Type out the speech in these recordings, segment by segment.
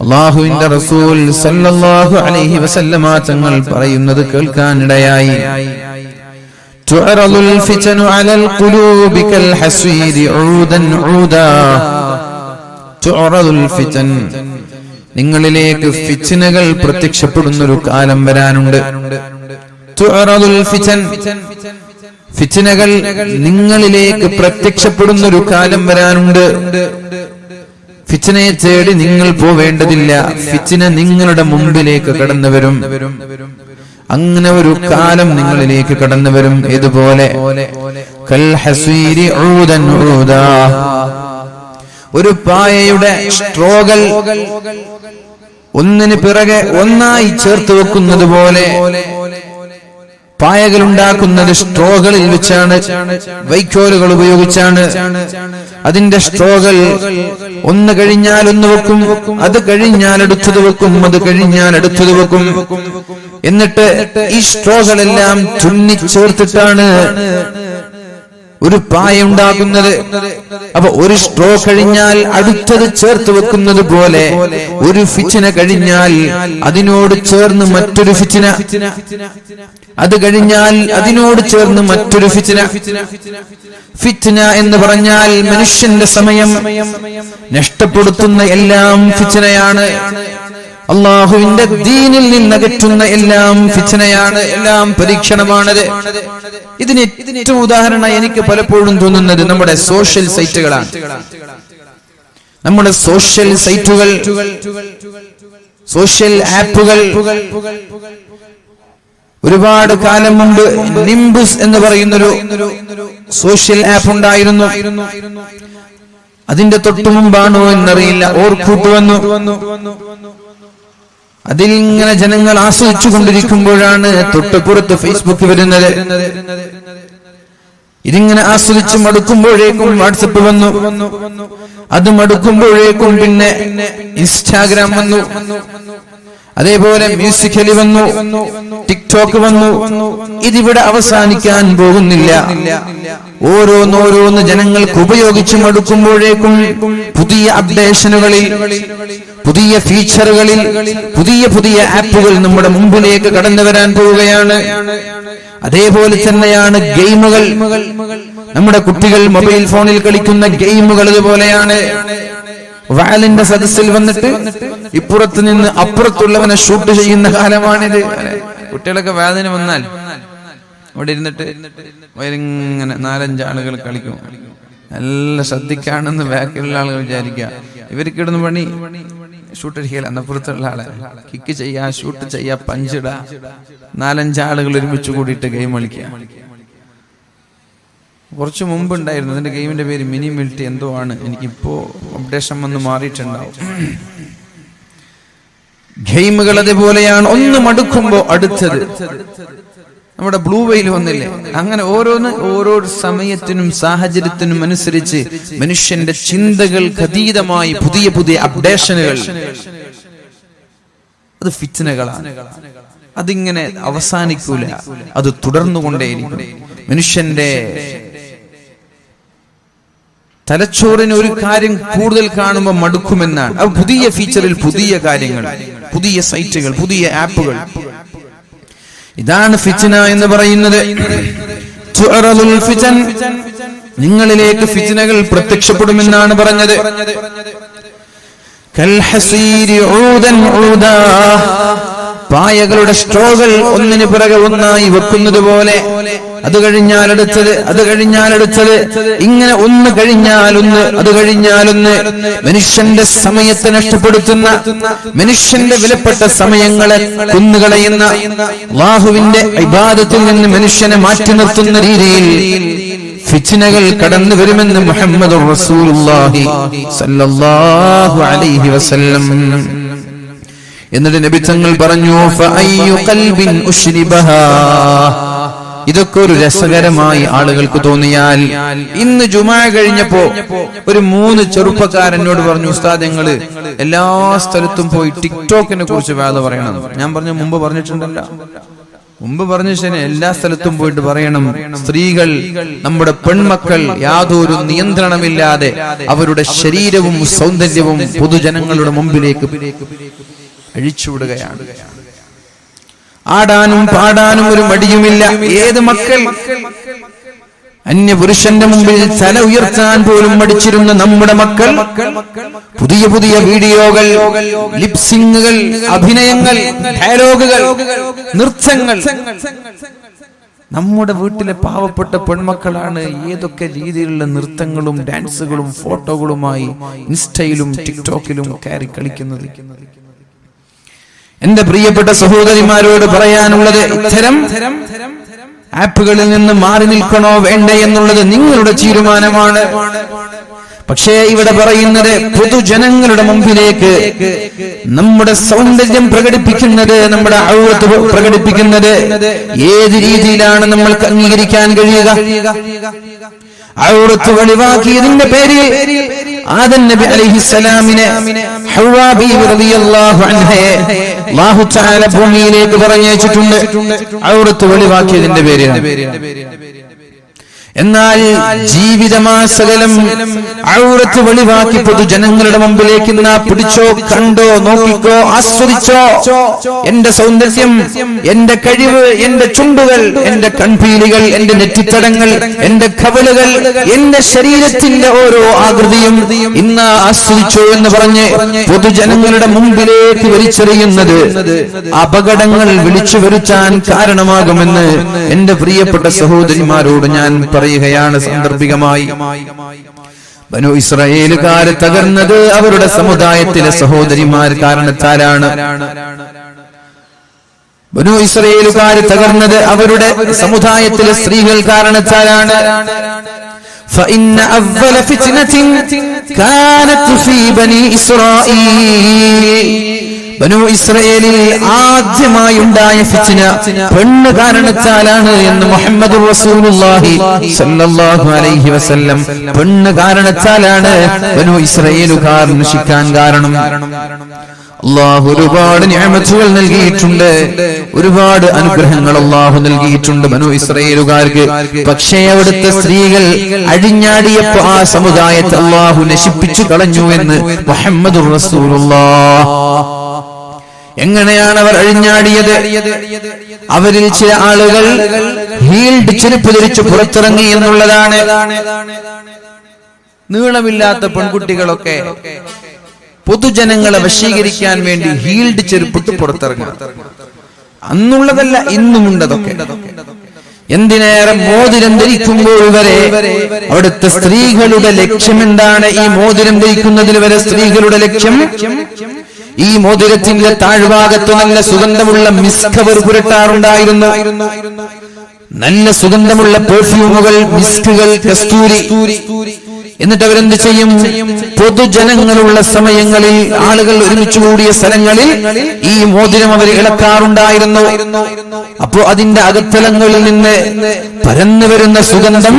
അല്ലാഹുവിന്റെ റസൂൽ സല്ലല്ലാഹു അലൈഹി വസല്ലമ തങ്ങൾ പറയുന്നത് കേൾക്കാനിടയായി. തുഅറദുൽ ഫിതനു അലൽ ഖുലൂബി കൽ ഹസീരി ഊദൻ ഊദാ. തുഅറദുൽ ഫിതൻ, നിങ്ങളിലേക്ക് ഫിത്നകൾ പ്രത്യക്ഷപ്പെടുന്ന ഒരു കാലം വരാനുണ്ട്. തുഅറദുൽ ഫിതൻ, ഫിത്നകൾ നിങ്ങളിലേക്ക് പ്രത്യക്ഷപ്പെടുന്ന ഒരു കാലം വരാനുണ്ട്. ഫിത്നയെ തേടി നിങ്ങൾ പോവേണ്ടതില്ല, ഫിത്ന നിങ്ങളുടെ മുമ്പിലേക്ക് കടന്നു വരും. അങ്ങനെ ഒരു കാലം നിങ്ങളിലേക്ക് കടന്നു വരും. ഇതുപോലെ കൽ ഹസീരി ഊദൻ ഊദാ, ഒരു പായയുടെ സ്ട്രോകൾ ഒന്നിന് പിറകെ ഒന്നായി ചേർത്ത് വെക്കുന്നത് പോലെ പായകൾ ഉണ്ടാക്കുന്നത് സ്ട്രോകളിൽ വെച്ചാണ്, വൈക്കോലുകൾ ഉപയോഗിച്ചാണ്. അതിന്റെ സ്ട്രോകൾ ഒന്ന് കഴിഞ്ഞാൽ ഒന്ന് വെക്കും, അത് കഴിഞ്ഞാൽ അടുത്തത് വെക്കും, അത് കഴിഞ്ഞാൽ അടുത്തത് വെക്കും. എന്നിട്ട് ഈ സ്ട്രോകളെല്ലാം തുന്നിച്ചേർത്തിട്ടാണ് ഒരു പായ ഉണ്ടാക്കുന്നത്. അപ്പൊ ഒരു സ്ട്രോ കഴിഞ്ഞാൽ അടുത്തത് ചേർത്ത് വെക്കുന്നത് പോലെ ഒരു ഫിത്ന കഴിഞ്ഞാൽ അതിനോട് ചേർന്ന് മറ്റൊരു ഫിത്ന, അത് കഴിഞ്ഞാൽ അതിനോട് ചേർന്ന് മറ്റൊരു ഫിത്ന. ഫിത്ന എന്ന് പറഞ്ഞാൽ മനുഷ്യന്റെ സമയം നഷ്ടപ്പെടുത്തുന്ന എല്ലാം ഫിത്നയാണ്. അള്ളാഹുവിന്റെ ദീനിൽ നിന്നകറ്റുന്ന എല്ലാം ഫിത്നയാണ്, എല്ലാം പരീക്ഷണമാണത്. ഇതിന് ഏറ്റവും ഉദാഹരണം എനിക്ക് പലപ്പോഴും തോന്നുന്നത് നമ്മുടെ സോഷ്യൽ സൈറ്റുകളാണ്. നമ്മുടെ സോഷ്യൽ സൈറ്റുകൾ, സോഷ്യൽ ആപ്പുകൾ. ഒരുപാട് കാലം മുമ്പ് നിംബസ് എന്ന് പറയുന്നൊരു സോഷ്യൽ ആപ്പ് ഉണ്ടായിരുന്നു. അതിന്റെ തൊട്ടു മുമ്പാണോ എന്നറിയില്ല ഓർക്കൂട്ട് വന്നു. അതിൽ ഇങ്ങനെ ജനങ്ങൾ ആസ്വദിച്ചു കൊണ്ടിരിക്കുമ്പോഴാണ് തൊട്ടുപുറത്ത് ഫേസ്ബുക്ക് വരുന്നത്. ഇതിങ്ങനെ ആസ്വദിച്ച് മടുക്കുമ്പോഴേക്കും വാട്സപ്പ് വന്നു, അത് മടുക്കുമ്പോഴേക്കും പിന്നെ ഇൻസ്റ്റാഗ്രാം വന്നു, അതേപോലെ മ്യൂസിക്കലി വന്നു, ടിക്ടോക്ക് വന്നു. ഇതിവിടെ അവസാനിക്കാൻ പോകുന്നില്ല. ഓരോന്നോരോന്ന് ജനങ്ങൾക്ക് ഉപയോഗിച്ച് മടുക്കുമ്പോഴേക്കും പുതിയ അപ്ഡേഷനുകളിൽ, പുതിയ ഫീച്ചറുകളിൽ, പുതിയ പുതിയ ആപ്പുകൾ നമ്മുടെ മുമ്പിലേക്ക് കടന്നു വരാൻ പോവുകയാണ്. അതേപോലെ തന്നെയാണ് ഗെയിമുകൾ. നമ്മുടെ കുട്ടികൾ മൊബൈൽ ഫോണിൽ കളിക്കുന്ന ഗെയിമുകൾ ഇതുപോലെയാണ്. വാലിന്റെ സദസ്സിൽ വന്നിട്ട് ഇപ്പുറത്ത് നിന്ന് അപ്പുറത്തുള്ളവനെ ഷൂട്ട് ചെയ്യുന്ന കാലമാണിത്. കുട്ടികളൊക്കെ വാലിന് വന്നാൽ അവിടെ ഇരുന്നിട്ട് ഇങ്ങനെ 4-5 ആളുകൾ കളിക്കും. നല്ല ശ്രദ്ധിക്കാണെന്ന് ബാക്കിലുള്ള ആളുകൾ വിചാരിക്കുക. ഇവർക്ക് ഇടുന്ന പണി ഷൂട്ട് അടിക്കല, അന്നപ്പുറത്തുള്ള ആളെ കിക്ക് ചെയ്യാ, ഷൂട്ട് ചെയ്യാ, പഞ്ചിട. 4-5 ആളുകൾ ഒരുമിച്ച് കൂടിയിട്ട് ഗെയിം കളിക്കുക. കുറച്ചു മുമ്പ് ഉണ്ടായിരുന്നു അതിന്റെ ഗെയിമിന്റെ പേര് മിനി മിൽറ്റി എന്തോ ആണ്. എനിക്കിപ്പോ അപ്ഡേഷൻ വന്ന് മാറിയിട്ടുണ്ടാവും. ഗെയിമുകൾ അതേപോലെയാണ്. ഒന്ന് മടുക്കുമ്പോ അടുത്തത്. നമ്മുടെ ബ്ലൂ വെയിൽ വന്നില്ലേ, അങ്ങനെ ഓരോന്ന് ഓരോ സമയത്തിനും സാഹചര്യത്തിനും അനുസരിച്ച് മനുഷ്യന്റെ ചിന്തകൾക്ക് അതീതമായി പുതിയ പുതിയ അപ്ഡേഷനുകൾ. അത് ഫിത്നകളാണ്. അതിങ്ങനെ അവസാനിക്കൂല, അത് തുടർന്നുകൊണ്ടേയിരിക്കും. മനുഷ്യന്റെ തലച്ചോറിന് ഒരു കാര്യം കൂടുതൽ കാണുമ്പോൾ മടുക്കുമെന്നാണ്. അത് പുതിയ ഫീച്ചറിൽ പുതിയ കാര്യങ്ങൾ, പുതിയ സൈറ്റുകൾ, പുതിയ ആപ്പുകൾ. ഇതാണ് ഫിത്ന എന്ന് പറയുന്നത്. തുഅറദുൽ ഫിതൻ, നിങ്ങളിലേക്ക് ഫിത്നകൾ പ്രത്യക്ഷപ്പെടുമെന്നാണ് പറഞ്ഞത്. കൽ ഹസീരി ഊദൻ ഊദാ, പായകളുടെ സ്ട്രോകൾ ഒന്നിന് പിറകെ ഒന്നായി വെക്കുന്നത് പോലെ അത് കഴിഞ്ഞാൽ അടുത്തത്, അത് കഴിഞ്ഞാൽ അടുത്തത്, ഇങ്ങനെ ഒന്ന് കഴിഞ്ഞാൽ ഒന്ന്, അത് കഴിഞ്ഞാൽ ഒന്ന്. മനുഷ്യന്റെ സമയത്തെ നഷ്ടപ്പെടുത്തുന്ന, മനുഷ്യന്റെ വിലപ്പെട്ട സമയങ്ങളെ കൊന്നുകളയുന്ന, അല്ലാഹുവിന്റെ ഇബാദത്തിൽ നിന്ന് മനുഷ്യനെ മാറ്റി നിർത്തുന്ന രീതിയിൽ ഫിത്നകൾ കടന്നു വരുമെന്ന് മുഹമ്മദുർ റസൂലുള്ളാഹി സ്വല്ലല്ലാഹു അലൈഹി വസല്ലം. എന്നിട്ട് നബി തങ്ങൾ പറഞ്ഞു, ഫഅയ്യു ഖൽബിൻ ഉശ്രിബഹാ. ഇതൊക്കെ ഒരു രസകരമായി ആളുകൾക്ക് തോന്നിയാൽ, ഇന്ന് ജുമാ കഴിഞ്ഞപ്പോ ഒരു 3 ചെറുപ്പക്കാരനോട് പറഞ്ഞു, ഉസ്താദ് ഞങ്ങള് എല്ലാ സ്ഥലത്തും പോയി ടിക്ടോക്കിനെ കുറിച്ച് വാദ പറയണം. ഞാൻ പറഞ്ഞു, മുമ്പ് പറഞ്ഞിട്ടുണ്ടല്ലോ. മുമ്പ് പറഞ്ഞു ശരി, എല്ലാ സ്ഥലത്തും പോയിട്ട് പറയണം, സ്ത്രീകൾ, നമ്മുടെ പെൺമക്കൾ യാതൊരു നിയന്ത്രണമില്ലാതെ അവരുടെ ശരീരവും സൗന്ദര്യവും പൊതുജനങ്ങളുടെ മുമ്പിലേക്ക് അഴിച്ചുവിടുകയാണ്. ആടാനും പാടാനും ഒരു മടിയുമില്ല. ഏത് മക്കൾ അന്യപുരുഷന്റെ മുമ്പിൽ തല ഉയർത്താൻ പോലും മടിച്ചിരുന്ന നമ്മുടെ മക്കൾ പുതിയ പുതിയ വീഡിയോകൾ, ലിപ്സിങ്ങുകൾ, അഭിനയങ്ങൾ, ഡയലോഗുകൾ, നൃത്തങ്ങൾ. നമ്മുടെ വീട്ടിലെ പാവപ്പെട്ട പെൺമക്കളാണ് ഏതൊക്കെ രീതിയിലുള്ള നൃത്തങ്ങളും ഡാൻസുകളും ഫോട്ടോകളുമായി ഇൻസ്റ്റയിലും ടിക്ടോക്കിലും കയറി കളിക്കുന്നത്. എന്റെ പ്രിയപ്പെട്ട സഹോദരിമാരോട് പറയാനുള്ളത്, ഇത്തരം ആപ്പുകളിൽ നിന്ന് മാറി നിൽക്കണോ വേണ്ടേ എന്നുള്ളത് നിങ്ങളുടെ തീരുമാനമാണ്. പക്ഷേ ഇവിടെ പറയുന്നത്, പൊതുജനങ്ങളുടെ മുമ്പിലേക്ക് നമ്മുടെ സൗന്ദര്യം പ്രകടിപ്പിക്കുന്നത്, നമ്മുടെ ഔറത്ത് പ്രകടിപ്പിക്കുന്നത് ഏത് രീതിയിലാണ് നമ്മൾക്ക് അംഗീകരിക്കാൻ കഴിയുക? ഔറത്ത് വെളിവാക്കിയതിന്റെ പേരിൽ ആദം നബി അലൈഹിസ്സലാമിനെ ഹവ്വാ ബീവി റളിയല്ലാഹു അൻഹയെ അല്ലാഹു തആല ഭൂമിയിലേക്ക് പറഞ്ഞയച്ചിട്ടുണ്ട് ഔറത്ത് വെളിവാക്കിയതിന്റെ പേരിൽ. എന്നാൽ ജീവിതമാസകലം ഔറത്ത് വെളിവാക്കി പൊതുജനങ്ങളുടെ മുമ്പിലേക്ക് പിടിച്ചോ, കണ്ടോ, നോക്കിക്കോ, ആസ്വദിച്ചോ. എന്റെ സൗന്ദര്യം, എന്റെ കഴിവ്, എന്റെ ചുണ്ടുകൾ, എന്റെ കൺപീലികൾ, എന്റെ നെറ്റിത്തടങ്ങൾ, എന്റെ കവലുകൾ, എന്റെ ശരീരത്തിന്റെ ഓരോ ആകൃതിയും ഇന്ന് ആസ്വദിച്ചോ എന്ന് പറഞ്ഞ് പൊതുജനങ്ങളുടെ മുമ്പിലേക്ക് വലിച്ചെറിയുന്നത് അപകടങ്ങൾ വിളിച്ചു വരുത്താൻ കാരണമാകുമെന്ന് എന്റെ പ്രിയപ്പെട്ട സഹോദരിമാരോട് ഞാൻ പറയുകയാണ് സാന്ദർഭികമായി. ബനു ഇസ്രായേലുകാർ തകർന്നത് അവരുടെ സമുദായത്തിലെ സഹോദരിമാർ കാരണത്താലാണ്. ബനു ഇസ്രായേലുകാർ തകർന്നത് അവരുടെ സമുദായത്തിലെ സ്ത്രീകൾ കാരണത്താലാണ്. فإن أول فتنة كانت في بني إسرائيل ബനു ഇസ്രായേലിൽ ആദ്യമായി ഉണ്ടായ ഫിത്ന പെണ്ണ് കാരണത്താലാണ് എന്ന് മുഹമ്മദ് റസൂലുള്ളാഹി സ്വല്ലല്ലാഹു അലൈഹി വസല്ലം. പെണ്ണ് കാരണത്താലാണ് ബനു ഇസ്രായേലുകാർ നശിക്കാൻ കാരണം. അല്ലാഹു ഒരുപാട് നിഅമത്തുകൾ നൽകിയിട്ടുണ്ട്, ഒരുപാട് അനുഗ്രഹങ്ങൾ അല്ലാഹു നൽകിയിട്ടുണ്ട് ബനു ഇസ്രായേലുകാർക്ക്. പക്ഷേ അവിടുത്തെ സ്ത്രീകൾ അഴിഞ്ഞാടിയപ്പോൾ ആ സമുദായത്തെ അല്ലാഹു നശിപ്പിച്ചു കളഞ്ഞു എന്ന് മുഹമ്മദ് റസൂലുള്ളാഹി. എങ്ങനെയാണ് അവർ അഴിഞ്ഞാടിയത്? അവരിൽ ചില ആളുകൾ ഹീൽഡ് ചെരുപ്പ് ധരിച്ച് പുറത്തിറങ്ങി എന്നുള്ളതാണ്. നീളമില്ലാത്ത പെൺകുട്ടികളൊക്കെ പൊതുജനങ്ങളെ വശീകരിക്കാൻ വേണ്ടി ഹീൽഡ് ചെരുപ്പിട്ട് പുറത്തിറങ്ങുക. അന്നുള്ളതല്ല, ഇന്നുമുണ്ടതൊക്കെ. എന്തിനേറെ മോതിരം ധരിക്കുമ്പോൾ വരെ അവിടുത്തെ സ്ത്രീകളുടെ ലക്ഷ്യം എന്താണ്? ഈ മോതിരം ധരിക്കുന്നതിൽ വരെ സ്ത്രീകളുടെ ലക്ഷ്യം ഈ മോതിരത്തിന്റെ താഴ്ഭാഗത്ത് നല്ല സുഗന്ധമുള്ള മിസ്ക് അവർ പുരട്ടാറുണ്ടായിരുന്നു. നല്ല സുഗന്ധമുള്ള പെർഫ്യൂമുകൾ, മിസ്കുകൾ, കസ്തൂരി. എന്നിട്ട് അവരെന്ത് ചെയ്യും? പൊതുജനങ്ങളുള്ള സമയങ്ങളിൽ, ആളുകൾ ഒരുമിച്ച് കൂടിയ സ്ഥലങ്ങളിൽ ഈ മോതിരം അവർ ഇളക്കാറുണ്ടായിരുന്നു. അപ്പോ അതിന്റെ അകത്തലങ്ങളിൽ നിന്ന് പരന്നു വരുന്ന സുഗന്ധം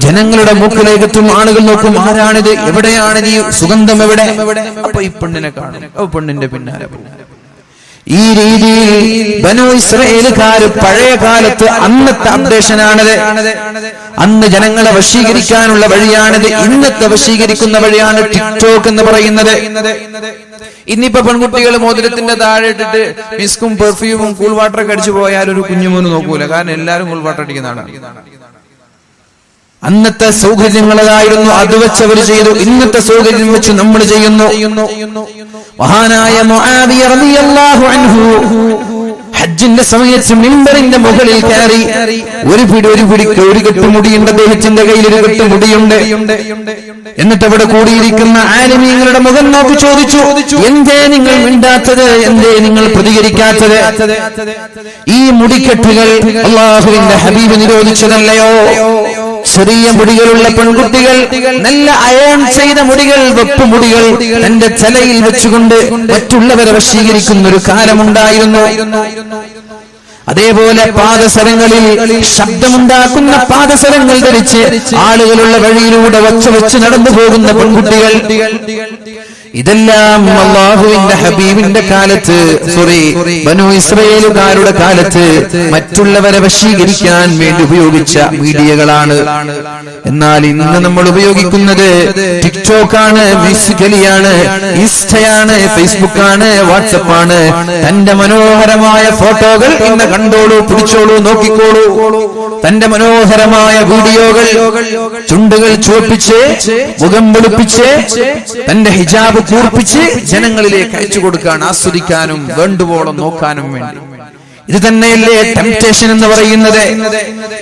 ജനങ്ങളുടെ മൂക്കിലേക്കെത്തും. ആളുകൾ നോക്കും, ആരാണിത്, എവിടെയാണിത്, ഈ സുഗന്ധം എവിടെ? അപ്പൊ ഈ പെണ്ണിനെ കാണും, പെണ്ണിന്റെ പിന്നാലെ. ഈ രീതിയിൽ ബനു ഇസ്രായേലുകാർ പഴയ കാലത്ത്, അന്നത്തെ അപ്ഡേഷനാണത്. അന്ന് ജനങ്ങളെ വശീകരിക്കാനുള്ള വഴിയാണിത്. ഇന്നത്തെ വശീകരിക്കുന്ന വഴിയാണ് ടിക്ടോക്ക് എന്ന് പറയുന്നത്. ഇന്നിപ്പോ പെൺകുട്ടികൾ മോതിരത്തിന്റെ താഴെ ഇട്ടിട്ട് മിസ്കും പെർഫ്യൂമും കൂൾ വാട്ടറൊക്കെ അടിച്ചു പോയാൽ ഒരു കുഞ്ഞുമോന് നോക്കൂല, കാരണം എല്ലാരും കൂൾ വാട്ടർ അടിക്കുന്നതാണ്. അന്നത്തെ സൗകര്യങ്ങളായിരുന്നു, അത് വെച്ച് അവർ ചെയ്തു. ഇന്നത്തെ സൗകര്യം വെച്ച് നമ്മൾ ചെയ്യുന്നു. മഹാനായ മുആവിയ റളിയല്ലാഹു അൻഹു ഹജ്ജിന്റെ സമയത്ത് മിമ്പറിന്റെ മുകളിൽ കയറി ഒരു കെട്ടുമുടിയുണ്ട്, അദ്ദേഹത്തിന്റെ കയ്യിൽ ഒരു കെട്ടുമുടിയുണ്ട്. എന്നിട്ട് അവിടെ കൂടിയിരിക്കുന്ന ആലിമീങ്ങളുടെ മുഖം നോക്കി ചോദിച്ചു, എന്തേ നിങ്ങൾ മിണ്ടാത്തത്, എന്തേ നിങ്ങൾ പ്രതികരിക്കാത്തത്? ഈ മുടിക്കെട്ടുകൾ അല്ലാഹുവിന്റെ ഹബീബ് നിരോധിച്ചതല്ലയോ? ചെറിയ മുടികളുള്ള പെൺകുട്ടികൾ, നല്ല അയൺ ചെയ്ത മുടികൾ, വെപ്പ് മുടികൾ തന്റെ തലയിൽ വെച്ചുകൊണ്ട് മറ്റുള്ളവരെ വശീകരിക്കുന്ന ഒരു കാലമുണ്ടായിരുന്നു. അതേപോലെ പാദസരങ്ങളിൽ ശബ്ദമുണ്ടാക്കുന്ന പാദസരങ്ങൾ ധരിച്ച് ആളുകളുള്ള വഴിയിലൂടെ വച്ച് നടന്നു പോകുന്ന പെൺകുട്ടികൾ. ഇതെല്ലാം അല്ലാഹുവിന്റെ ഹബീബിന്റെ കാലത്ത് ബനൂ ഇസ്രായേലുകാരുടെ കാലത്ത് മറ്റുള്ളവരെ വശീകരിക്കാൻ വേണ്ടി ഉപയോഗിച്ച മീഡിയകളാണ്. എന്നാൽ ഇന്ന് നമ്മൾ ഉപയോഗിക്കുന്നത് ടിക്ടോക്കാണ്, മ്യൂസിക്കലിയാണ്, ഇൻസ്റ്റയാണ്, ഫേസ്ബുക്കാണ്, വാട്സപ്പാണ്. തന്റെ മനോഹരമായ ഫോട്ടോകൾ ഇന്ന് കണ്ടോളൂ, പിടിച്ചോളൂ, നോക്കിക്കോളൂ. തന്റെ മനോഹരമായ വീഡിയോകൾ ചുണ്ടുകൾ ചുവപ്പിച്ച് മുഖം വെളുപ്പിച്ച് തന്റെ ഹിജാബ് കൂർപ്പിച്ച് ജനങ്ങളിലേക്ക് അയച്ചു കൊടുക്കാൻ, ആസ്വദിക്കാനും വേണ്ടുവോളം നോക്കാനും വേണ്ടി. ഇത് തന്നെയല്ലേ ടെംപ്റ്റേഷൻ എന്ന് പറയുന്നത്?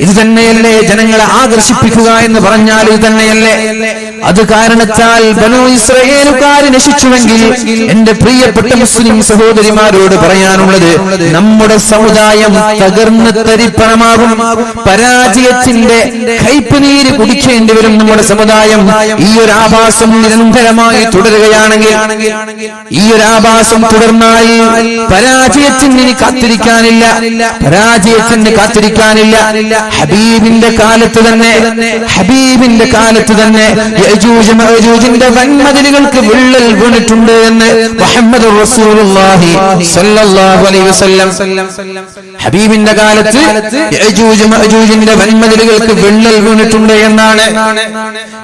ഇത് തന്നെയല്ലേ ജനങ്ങളെ ആകർഷിപ്പിക്കുക എന്ന് പറഞ്ഞാൽ ഇത് തന്നെയല്ലേ? അത് കാരണത്താൽ ബനൂ ഇസ്രായേലുകാർ നശിച്ചുവെങ്കിൽ എന്റെ പ്രിയപ്പെട്ട മുസ്ലിം സഹോദരിമാരോട് പറയാനുള്ളത്, നമ്മുടെ സമുദായം തകർന്ന് തരിപ്പണമാകും. പരാജയത്തിന്റെ കൈപ്പുനീര് കുടിക്കേണ്ടി വരും നമ്മുടെ സമുദായം. ഈ ഒരു ആഭാസം നിരന്തരമായി തുടരുകയാണെങ്കിൽ, ഈ ഒരു ആഭാസം തുടർന്നാൽ പരാജയത്തിന് ഇനി കാത്തിരിക്കാനില്ല, പരാജയത്തിന് കാത്തിരിക്കാനില്ല. ഹബീബിന്റെ കാലത്ത് തന്നെ യജൂജ് മഅജൂജിന്റെ വൻമതിലുകൾക്ക് വിള്ളൽ വീണിട്ടുണ്ട് എന്ന് മുഹമ്മദ് റസൂലുള്ളാഹി സ്വല്ലല്ലാഹു അലൈഹി വസല്ലം. ഹബീബിന്റെ കാലത്ത് യജൂജ് മഅജൂജിന്റെ വൻമതിലുകൾക്ക് വിള്ളൽ വീണിട്ടുണ്ട് എന്നാണ്.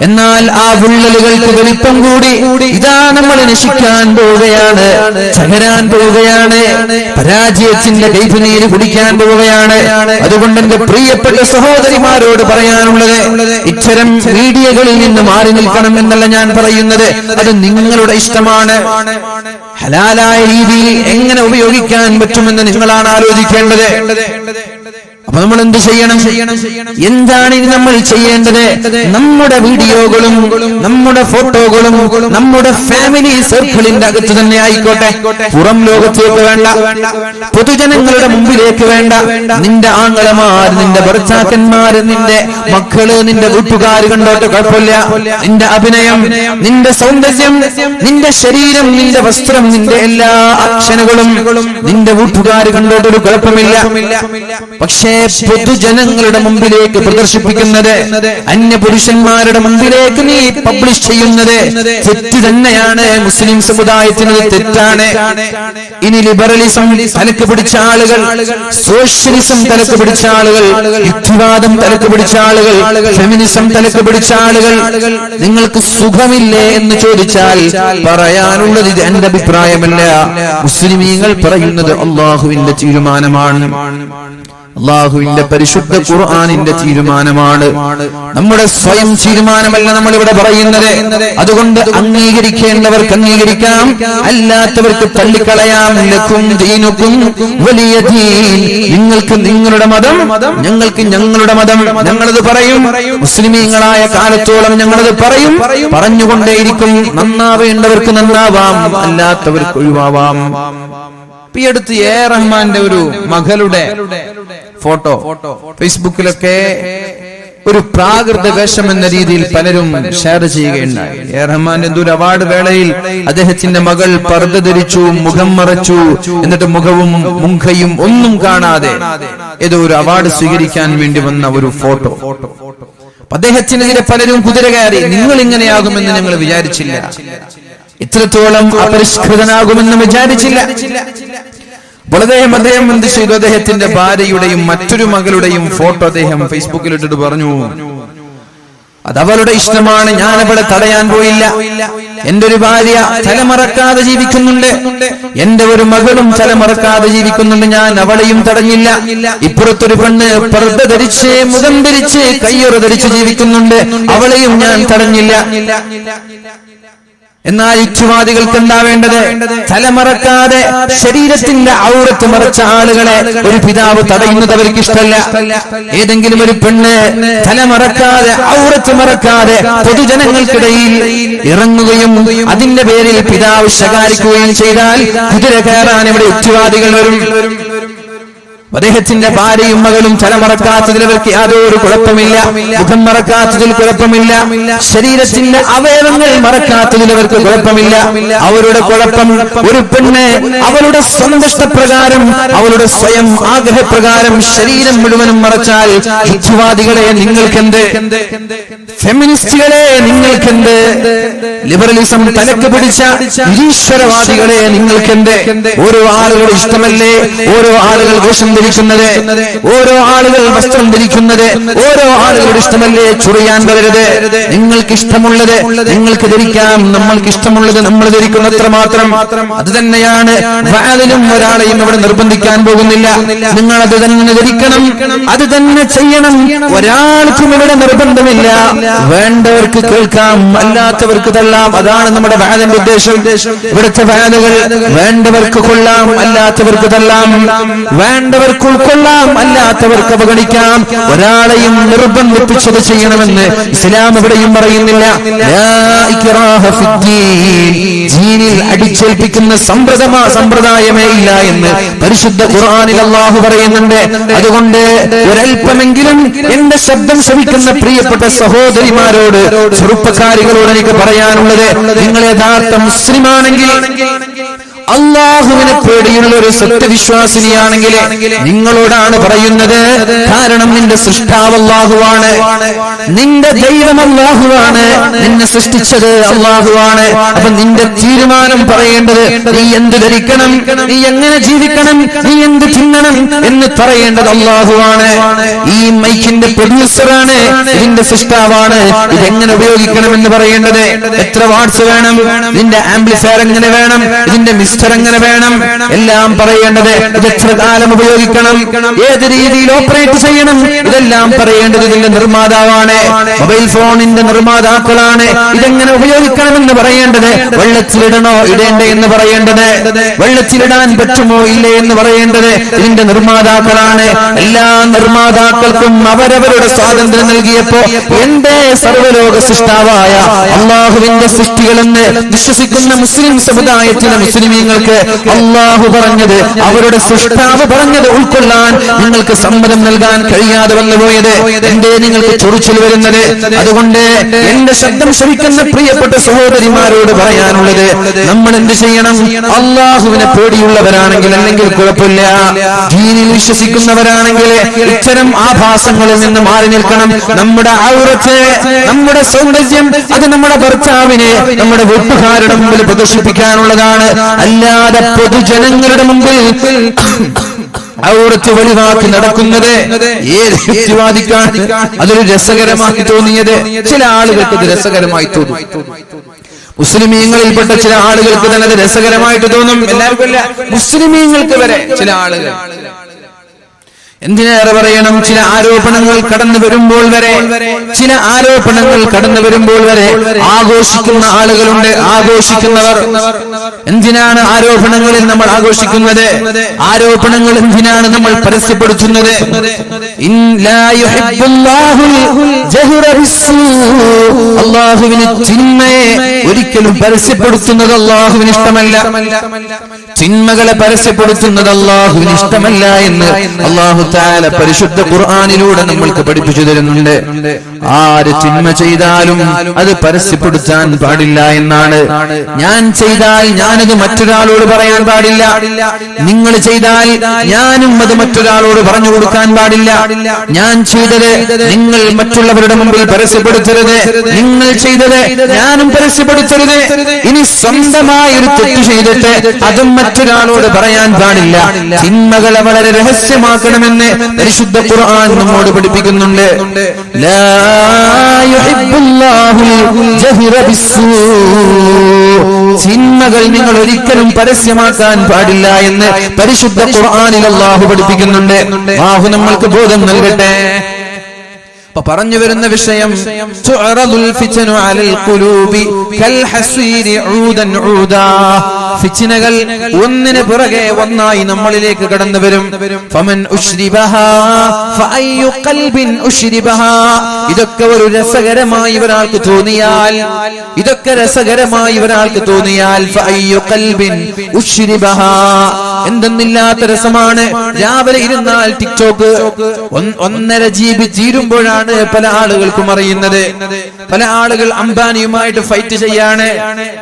എന്നാൽ ആ വിള്ളലുകൾക്ക് വലിപ്പം കൂടി ഇതാ നമ്മൾ നശിക്കാൻ പോവുകയാണ്, തകരാൻ പോവുകയാണ്, പരാജയത്തിന്റെ കൈപ്പുനീര് കുടിക്കാൻ പോവുകയാണ്. അതുകൊണ്ട് എന്റെ പ്രിയപ്പെട്ട സഹോദരിമാരോട് പറയാനുള്ളത്, ഇത്തരം മീഡിയകളിൽ നിന്ന് മാറി നിൽക്കണം എന്നല്ല ഞാൻ പറയുന്നത്. അത് നിങ്ങളുടെ ഇഷ്ടമാണ്. ഹലാലായ രീതിയിൽ എങ്ങനെ ഉപയോഗിക്കാൻ പറ്റുമെന്ന് നിങ്ങളാണ് ആലോചിക്കേണ്ടത്. അപ്പൊ നമ്മൾ എന്ത് ചെയ്യണം? എന്താണ് ഇനി നമ്മൾ ചെയ്യേണ്ടത്? നമ്മുടെ വീഡിയോകളും നമ്മുടെ ഫോട്ടോകളും നമ്മുടെ ഫാമിലി സർക്കിളിന്റെ അകത്ത് തന്നെ ആയിക്കോട്ടെ, പുറം ലോകത്തേക്ക് വേണ്ട, പൊതുജനങ്ങളുടെ മുമ്പിലേക്ക് വേണ്ട. നിന്റെ ആങ്ങളമാർ, നിന്റെ ഭർത്താക്കന്മാര്, നിന്റെ മക്കള്, നിന്റെ വീട്ടുകാർ കണ്ടോട്ട് കുഴപ്പമില്ല. നിന്റെ അഭിനയം, നിന്റെ സൗന്ദര്യം, നിന്റെ ശരീരം, നിന്റെ വസ്ത്രം, നിന്റെ എല്ലാ ആക്ഷനുകളും നിന്റെ വീട്ടുകാർ കണ്ടോട്ടൊരു കുഴപ്പമില്ല. പക്ഷേ പൊതുജനങ്ങളുടെ മുമ്പിലേക്ക് പ്രദർശിപ്പിക്കുന്നത്, അന്യപുരുഷന്മാരുടെ മുമ്പിലേക്ക് നീ പബ്ലിഷ് ചെയ്യുന്നത് തെറ്റ് തന്നെയാണ്. മുസ്ലിം സമുദായത്തിന് തെറ്റാണ്. ഇനി ലിബറലിസം തലക്ക് പിടിച്ച ആളുകൾ, സോഷ്യലിസം തലക്ക് പിടിച്ച ആളുകൾ, യുക്തിവാദം തലക്ക് പിടിച്ച ആളുകൾ, ഫെമിനിസം തലക്ക് പിടിച്ച ആളുകൾ, നിങ്ങൾക്ക് സുഖമില്ലേ എന്ന് ചോദിച്ചാൽ പറയാനുള്ളത് ഇത് എന്റെ അഭിപ്രായമല്ല, മുസ്ലിമീങ്ങൾ പറയുന്നത് അല്ലാഹുവിന്റെ തീരുമാനമാണ്, അല്ലാഹുവിന്റെ പരിശുദ്ധ ഖുർആനിന്റെ തീരുമാനമാണ്. നമ്മുടെ സ്വയം തീരുമാനമല്ല നമ്മൾ ഇവിടെ പറയുന്നത്. അതുകൊണ്ട് അംഗീകരിക്കേണ്ടവർക്ക് അംഗീകരിക്കാം, അല്ലാത്തവർക്ക് തള്ളിക്കളയാം. ലക്കും ദീനുക്കും വലിയ ദീൻ. നിങ്ങൾക്ക് നിങ്ങളുടെ മതം, ഞങ്ങൾക്ക് ഞങ്ങളുടെ മതം. ഞങ്ങളത് പറയും. മുസ്ലിമീങ്ങളായ കാലത്തോളം ഞങ്ങളത് പറയും, പറഞ്ഞുകൊണ്ടേയിരിക്കും. നന്നാവേണ്ടവർക്ക് നന്നാവാം, അല്ലാത്തവർക്ക് ഒഴിവാവാം. ഈ അടുത്ത് എ റഹ്മാന്റെ ഒരു മകളുടെ ഫോട്ടോ ഫേസ്ബുക്കിലൊക്കെ ഒരു പ്രാകൃത വേഷം എന്ന രീതിയിൽ പലരും ഷെയർ ചെയ്യുകയുണ്ടായി. എ റഹ്മാന്റെ എന്തോ ഒരു അവാർഡ് വേളയിൽ അദ്ദേഹത്തിന്റെ മകൾ പർദ്ദ ധരിച്ചു, മുഖം മറച്ചു, എന്നിട്ട് മുഖവും മുഖയും ഒന്നും കാണാതെ ഏതോ ഒരു അവാർഡ് സ്വീകരിക്കാൻ വേണ്ടി വന്ന ഒരു ഫോട്ടോ. അദ്ദേഹത്തിനെതിരെ പലരും കുതിര കയറി. നിങ്ങൾ ഇങ്ങനെയാകുമെന്ന് ഞങ്ങൾ വിചാരിച്ചില്ല, ഇത്രത്തോളം അപരിഷ്കൃതനാകുമെന്ന് വിചാരിച്ചില്ല. അപ്പോൾ അദ്ദേഹം എന്ത് ചെയ്തു? അദ്ദേഹത്തിന്റെ ഭാര്യയുടെയും മറ്റൊരു മകളുടെയും ഫോട്ടോ അദ്ദേഹം ഫേസ്ബുക്കിൽ ഇട്ടിട്ട് പറഞ്ഞു, അത് അവളുടെ ഇഷ്ടമാണ്, ഞാൻ അവളെ തടയാൻ പോയില്ല. എന്റെ ഒരു ഭാര്യ തലമറക്കാതെ ജീവിക്കുന്നുണ്ട്, എന്റെ ഒരു മകളും തലമറക്കാതെ ജീവിക്കുന്നുണ്ട്, ഞാൻ അവളെയും തടഞ്ഞില്ല. ഇപ്പുറത്തൊരു പെണ്ണ് പർദ്ദ ധരിച്ച്, മുഖം ധരിച്ച്, കയ്യൊറ ധരിച്ച് ജീവിക്കുന്നുണ്ട്, അവളെയും ഞാൻ തടഞ്ഞില്ല. എന്നാൽ യുക്തിവാദികൾക്ക് എന്താ വേണ്ടത്? തലമറക്കാതെ ശരീരത്തിന്റെ ഔറത്ത് മറച്ച ആളുകളെ ഒരു പിതാവ് തടയുന്നത് അവർക്ക് ഇഷ്ടമല്ല. ഏതെങ്കിലും ഒരു പെണ്ണ് തലമറക്കാതെ ഔറത്ത് മറക്കാതെ പൊതുജനങ്ങൾക്കിടയിൽ ഇറങ്ങുകയും അതിന്റെ പേരിൽ പിതാവ് ശകാരിക്കുകയും ചെയ്താൽ കുതിര കയറാൻ ഇവിടെ യുക്തിവാദികൾ വരും. അദ്ദേഹത്തിന്റെ ഭാര്യയും മകളും തല മറക്കാത്തതിൽ അവർക്ക് യാതൊരു കുഴപ്പമില്ല, മുഖം മറക്കാത്തതിൽ കുഴപ്പമില്ല, ശരീരത്തിന്റെ അവയവങ്ങൾ മറക്കാത്തതിൽ അവർക്ക് കുഴപ്പമില്ല. അവരുടെ കുഴപ്പം ഒരു പെണ്ണ് അവളുടെ സന്തുഷ്ടപ്രകാരം, അവളുടെ സ്വയം ആഗ്രഹപ്രകാരം ശരീരം മുഴുവനും മറച്ചാൽ, യുക്തിവാദികളെ നിങ്ങൾക്കെന്ത്, ഫെമിനിസ്റ്റുകളെ നിങ്ങൾക്കെന്ത്, ലിബറലിസം തലക്ക് പിടിച്ച നിരീശ്വരവാദികളെ നിങ്ങൾക്കെന്ത്? ഓരോ ആളുകളുടെ ഇഷ്ടമല്ലേ ഓരോ ആളുകൾ വേഷം ധരിക്കുന്നത്, ഓരോ ആളുകൾ വസ്ത്രം ധരിക്കുന്നത്, ഓരോ ആളുകളുടെ ഇഷ്ടമല്ലേ ചുറിയാൻ വരരുത്. നിങ്ങൾക്ക് ഇഷ്ടമുള്ളത് നിങ്ങൾക്ക് ധരിക്കാം, നമ്മൾക്ക് ഇഷ്ടമുള്ളത് നമ്മൾ ധരിക്കുന്നത്ര മാത്രം. അത് തന്നെയാണ് വാലിലും ഒരാളെയും ഇവിടെ നിർബന്ധിക്കാൻ പോകുന്നില്ല. നിങ്ങൾ അത് തന്നെ ധരിക്കണം, അത് തന്നെ ചെയ്യണം. ഒരാൾക്കും ഇവിടെ നിർബന്ധമില്ല. വേണ്ടവർക്ക് കേൾക്കാം, അല്ലാത്തവർക്ക് തള്ളാം. അതാണ് നമ്മുടെ വാലിന്റെ ഉദ്ദേശം. ഇവിടുത്തെ വാലുകൾ വേണ്ടവർക്ക് കൊള്ളാം, അല്ലാത്തവർക്ക് തള്ളാം. വേണ്ടവർക്ക് ഉൾക്കൊള്ളാം, അല്ലാത്തവർക്ക് അവഗണിക്കാം. ഒരാളെയും നിർബന്ധിപ്പിച്ചത് ചെയ്യണമെന്ന് ഇസ്ലാം എവിടെയും പറയുന്നില്ല. ദീനിൽ അടിച്ചേൽപ്പിക്കുന്ന സമ്പ്രദായമേ ഇല്ല എന്ന് പരിശുദ്ധ ഖുർആനിൽ അല്ലാഹു പറയുന്നുണ്ട്. അതുകൊണ്ട് ഒരൽപ്പമെങ്കിലും എന്റെ ശബ്ദം ശ്രവിക്കുന്ന പ്രിയപ്പെട്ട സഹോദരിമാരോട്, ചെറുപ്പക്കാരികളോട് എനിക്ക് പറയാനുള്ളത്, നിങ്ങൾ യഥാർത്ഥ മുസ്ലിമാണെങ്കിൽ, അള്ളാഹുവിനെ പേടിയുള്ള ഒരു സത്യവിശ്വാസിനിയാണെങ്കിൽ നിങ്ങളോടാണ് പറയുന്നത്. കാരണം നിന്റെ സൃഷ്ടാവ് അള്ളാഹുവാണ്, നിന്റെ ദൈവം അള്ളാഹുവാണ്, നിന്നെ സൃഷ്ടിച്ചത് അള്ളാഹുവാണ്. അപ്പൊ നിന്റെ തീരുമാനം പറയേണ്ടത് നീ എന്ത് ധരിക്കണം, നീ എങ്ങനെ ജീവിക്കണം, നീ എന്ത് തിന്നണം എന്ന് പറയേണ്ടത് അള്ളാഹുവാണ്. ഈ മൈക്കിന്റെ പ്രൊഡ്യൂസറാണ്, ഇതിന്റെ സൃഷ്ടാവാണ്. ഇതെങ്ങനെ ഉപയോഗിക്കണമെന്ന് പറയേണ്ടത്, എത്ര വാട്ട്സ് വേണം, ഇതിന്റെ ആംപ്ലിഫയർ എങ്ങനെ വേണം, ഇതിന്റെ മിസ്റ്റർ എങ്ങനെ വേണം, എല്ലാം പറയേണ്ടത്. ഇത് എത്ര കാലം ഉപയോഗിക്കണം, ഏത് രീതിയിൽ ഓപ്പറേറ്റ് ചെയ്യണം, ഇതെല്ലാം പറയേണ്ടത് ഇതിന്റെ നിർമ്മാതാവാണ്, മൊബൈൽ ഫോണിന്റെ നിർമ്മാതാക്കളാണ്. ഇതെങ്ങനെ ഉപയോഗിക്കണമെന്ന് പറയേണ്ടത്, വെള്ളത്തിലിടണോ ഇടേണ്ടേ എന്ന് പറയേണ്ടത്, വെള്ളത്തിലിടാൻ പറ്റുമോ ഇല്ലേ എന്ന് പറയേണ്ടത് ഇതിന്റെ നിർമ്മാതാക്കളാണ്. എല്ലാ നിർമ്മാതാക്കൾക്കും അവരവരുടെ സ്വാതന്ത്ര്യം നൽകിയപ്പോ എന്റെ സർവ്വലോക സൃഷ്ടാവായ അള്ളാഹുവിന്റെ സൃഷ്ടികളെന്ന് വിശ്വസിക്കുന്ന മുസ്ലിം സമുദായത്തിലെ മുസ്ലിമീങ്ങൾക്ക് അള്ളാഹു പറഞ്ഞത്, അവരുടെ സൃഷ്ടാവ് പറഞ്ഞത് ഉൾക്കൊള്ളാൻ നിങ്ങൾക്ക് സമ്മതം നൽകാൻ കഴിയാതെ വന്നുപോയത് എന്തേ നിങ്ങൾക്ക് ചൊറിച്ചിൽ വരുന്നത്? അതുകൊണ്ട് എന്റെ ശബ്ദം ശ്രവിക്കുന്ന പ്രിയപ്പെട്ട സഹോദരിമാരോട് പറയാനുള്ളത്, നമ്മൾ എന്ത് ചെയ്യണം? അള്ളാഹുവിനെ പേടിയുള്ളവരാണെങ്കിൽ, അല്ലെങ്കിൽ കുഴപ്പമില്ല, ദീനിൽ വിശ്വസിക്കുന്നവരാണെങ്കിൽ ഇത്തരം ആഭാസങ്ങളിൽ നിന്ന് മാറി നിൽക്കണം. നമ്മുടെ ഔറത്ത്, നമ്മുടെ സൗന്ദര്യം, അത് നമ്മുടെ ഭർത്താവിനെ നമ്മുടെ വീട്ടുകാരുടെ മുമ്പിൽ പ്രദർശിപ്പിക്കാനുള്ളതാണ്. അല്ലാതെ പൊതുജനങ്ങളുടെ മുമ്പിൽ ഔറത്ത് വെളിവാക്കി നടക്കുന്നത് ഏത് യുക്തിവാദിക്കാണ് അതൊരു രസകരമായി തോന്നിയത്? ചില ആളുകൾക്ക് ഇത് രസകരമായി തോന്നും. മുസ്ലിമീങ്ങളിൽപ്പെട്ട ചില ആളുകൾക്ക് തന്നെ അത് രസകരമായിട്ട് തോന്നും. എല്ലാവർക്കും അല്ല, മുസ്ലിമീങ്ങൾക്ക് വരെ ചില ആളുകൾ. എന്തിനേറെ പറയണം, ചില ആരോപണങ്ങൾ കടന്നു വരുമ്പോൾ വരെ, ചില ആരോപണങ്ങൾ കടന്നു വരുമ്പോൾ വരെ ആഘോഷിക്കുന്ന ആളുകളുണ്ട്, ആഘോഷിക്കുന്നവർ. എന്തിനാണ് ആരോപണങ്ങളിൽ നമ്മൾ ആഘോഷിക്കുന്നത്? ആരോപണങ്ങൾ എന്തിനാണ് നമ്മൾ പരസ്യപ്പെടുത്തുന്നത്? അള്ളാഹുവിന് തിന്മയെ ഒരിക്കലും പരസ്യപ്പെടുത്തുന്നത് അള്ളാഹുവിന് ഇഷ്ടമല്ല. തിന്മകളെ പരസ്യപ്പെടുത്തുന്നത് അള്ളാഹുവിന് ഇഷ്ടമല്ല എന്ന് അള്ളാഹു തആല പരിശുദ്ധ ഖുർആനിലൂടെ നമ്മൾക്ക് പഠിപ്പിച്ചു തരുന്നുണ്ട്. ആര് തിന്മ ചെയ്താലും അത് പരസ്യപ്പെടുത്താൻ പാടില്ല എന്നാണ്. ഞാൻ ചെയ്താൽ ഞാനത് മറ്റൊരാളോട് പറയാൻ പാടില്ല, നിങ്ങൾ ചെയ്താൽ ഞാനും അത് മറ്റൊരാളോട് പറഞ്ഞു കൊടുക്കാൻ പാടില്ല. ഞാൻ ചെയ്തത് നിങ്ങൾ മറ്റുള്ളവരുടെ മുമ്പിൽ പരസ്യപ്പെടുത്തരുത്, നിങ്ങൾ ചെയ്തത് ഞാനും പരസ്യപ്പെടുത്തരുത്. ഇനി സ്വന്തമായി ഒരു തെറ്റ് ചെയ്തിട്ട് അതും മറ്റൊരാളോട് പറയാൻ പാടില്ല. തിന്മകളെ വളരെ രഹസ്യമാക്കണമെന്ന് പരിശുദ്ധ ഖുർആൻ നമ്മോട് പഠിപ്പിക്കുന്നുണ്ട്. ലാ യുഹിബ്ബുല്ലാഹുൽ ജഹ്റ ബിസ്സൂ, തിന്മകൾ നിങ്ങൾ ഒരിക്കലും പരസ്യമാക്കാൻ പാടില്ല എന്ന് പരിശുദ്ധ ഖുർആനിൽ അല്ലാഹു പഠിപ്പിക്കുന്നുണ്ട്. അല്ലാഹു നമ്മൾക്ക് ബോധം നൽകട്ടെ. പറഞ്ഞു വരുന്ന വിഷയം തുഅറദുൽ ഫിത്നു അലൽ ഖുലൂബി കൽ ഹസീരി ഊദൻ ഊദാ. ഫിത്നകൾ ഒന്നിന് പിറകെ ഒന്നായി നമ്മളിലേക്ക് കടന്നു വരും. ഫമൻ ഉശ്രിബഹാ ഫഅയ്യു ഖൽബിൻ ഉശ്രിബഹാ. ഇതൊക്കെ ഒരു രസകരമായി ഒരാൾക്ക് തോന്നിയാൽ, ഇതൊക്കെ രസകരമായി ഒരാൾക്ക് തോന്നിയാൽ ഫഅയ്യു ഖൽബിൻ ഉശ്രിബഹാ. എന്തെന്നില്ലാത്ത രസമാണ്. രാവിലെ ഇരുന്നാൽ ടിക്ടോക്ക് 1.5 GB തീരുമ്പോഴാണ് പല ആളുകൾക്കും അറിയുന്നത്. പല ആളുകൾ അംബാനിയുമായിട്ട് ഫൈറ്റ് ചെയ്യാണ്.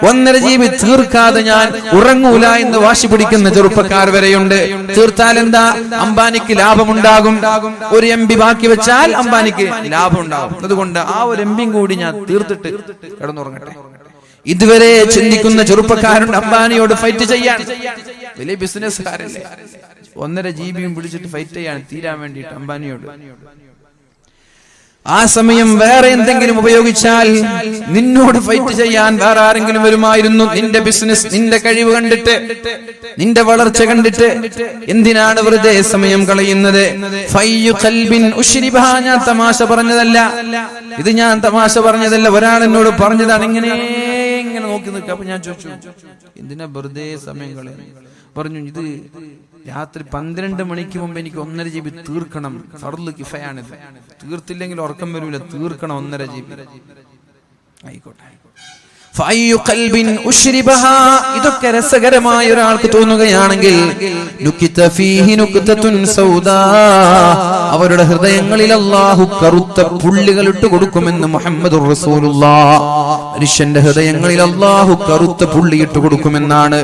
1.5 GB തീർക്കാതെ ഞാൻ ഉറങ്ങൂല എന്ന് വാശി പിടിക്കുന്ന ചെറുപ്പക്കാർ വരെയുണ്ട്. തീർത്താൽ എന്താ? അംബാനിക്ക് ലാഭമുണ്ടാകും. ഒരു MB ബാക്കി വെച്ചാൽ അംബാനിക്ക് ലാഭം ഉണ്ടാകും. അതുകൊണ്ട് ആ ഒരു MB കൂടി ഞാൻ തീർത്തിട്ട് കിടന്നുറങ്ങട്ടെ. ഇതുവരെ ചിന്തിക്കുന്ന ചെറുപ്പക്കാരുണ്ട് അംബാനിയോട് ഫൈറ്റ് ചെയ്യാൻ. വലിയ ബിസിനസ്സുകാരല്ലേ, 1.5 GB പിടിച്ചിട്ട് ഫൈറ്റ് ചെയ്യാൻ തീരാൻ വേണ്ടിയിട്ട് അംബാനിയോട്. ആ സമയം വേറെ എന്തെങ്കിലും ഉപയോഗിച്ചാൽ നിന്നോട് ഫൈറ്റ് ചെയ്യാൻ വേറെ ആരെങ്കിലും വരുമായിരുന്നു. നിന്റെ ബിസിനസ്, നിന്റെ കഴിവ് കണ്ടിട്ട്, നിന്റെ വളർച്ച കണ്ടിട്ട് എന്തിനാണ് വെറുതെ സമയം കളയുന്നത്? ഫയ്യു ഖൽബിൻ ഉശ്രിബഹ. ഞാൻ തമാശ പറഞ്ഞതല്ല, ഇത് ഞാൻ തമാശ പറഞ്ഞതല്ല. ഒരാൾ എന്നോട് പറഞ്ഞതാണ്. ഇങ്ങനെ നോക്കി നിൽക്കുക. അപ്പൊ ഞാൻ ചോദിച്ചു, എന്തിനാ വെറുതെ സമയം കളയുന്നത്? പറഞ്ഞു, ഇത് രാത്രി 12 മണിക്ക് മുമ്പ് എനിക്ക് 1.5 GB തീർക്കണം. ഫർള് കിഫയാണിത്. തീർത്തില്ലെങ്കിൽ ഉറക്കം വരൂല. തീർക്കണം 1.5 GB. ആയിക്കോട്ടെ. ഫഅയ്യു ഖൽബിൻ ഉശ്രിബഹാ. ഇതൊക്കെ രസകരമായ ഒരാൾക്ക് തോന്നുകയാണെങ്കിൽ നുകിത ഫീഹി നുക്തതുൻ സൗദാ. അവരുടെ ഹൃദയങ്ങളിൽ അല്ലാഹു കറുത്ത പുള്ളികൾ ഇട്ട് കൊടുക്കുമെന്ന് മുഹമ്മദുർ റസൂലുള്ളാഹ്. മനുഷ്യന്റെ ഹൃദയങ്ങളിൽ അല്ലാഹു കറുത്ത പുള്ളി ഇട്ട് കൊടുക്കുമെന്നാണ്.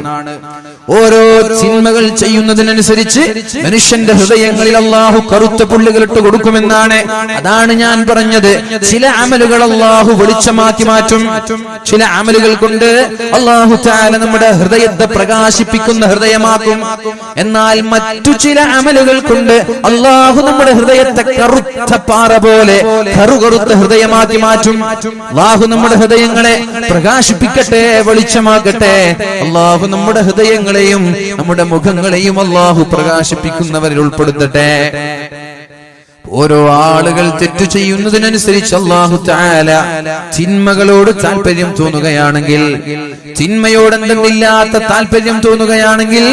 ഓരോ തിന്മകൾ ചെയ്യുന്നതിനനുസരിച്ച് മനുഷ്യന്റെ ഹൃദയങ്ങളിൽ അല്ലാഹു കറുത്ത പുള്ളികൾ ഇട്ട് കൊടുക്കുമെന്നാണ്. അതാണ് ഞാൻ പറഞ്ഞത്. ചില അമലുകൾ അല്ലാഹു വെളിച്ചമാക്കി മാറ്റും. ചില അമലുകൾ കൊണ്ട് അല്ലാഹു തആല നമ്മുടെ ഹൃദയത്തെ പ്രകാശിപ്പിക്കുന്ന ഹൃദയമാക്കും. എന്നാൽ മറ്റു ചില അമലുകൾ കൊണ്ട് അല്ലാഹു നമ്മുടെ ഹൃദയത്തെ കറുത്ത പാറ പോലെ കറുകറുത്ത ഹൃദയമാക്കി മാറ്റും. അല്ലാഹു നമ്മുടെ ഹൃദയങ്ങളെ പ്രകാശിപ്പിക്കട്ടെ, വെളിച്ചമാക്കട്ടെ. അല്ലാഹു നമ്മുടെ ഹൃദയങ്ങളെയും നമ്മുടെ മുഖങ്ങളെയും അല്ലാഹു പ്രകാശിപ്പിക്കുന്നവരിൽ ഉൾപ്പെടുത്തട്ടെ. ഓരോ ആളുകൾ തെറ്റു ചെയ്യുന്നതിനനുസരിച്ച് അല്ലാഹു തആല തിന്മകളോട് താല്പര്യം തോന്നുകയാണെങ്കിൽ, തിന്മയോട് എന്തെന്നില്ലാത്ത താല്പര്യം തോന്നുകയാണെങ്കിൽ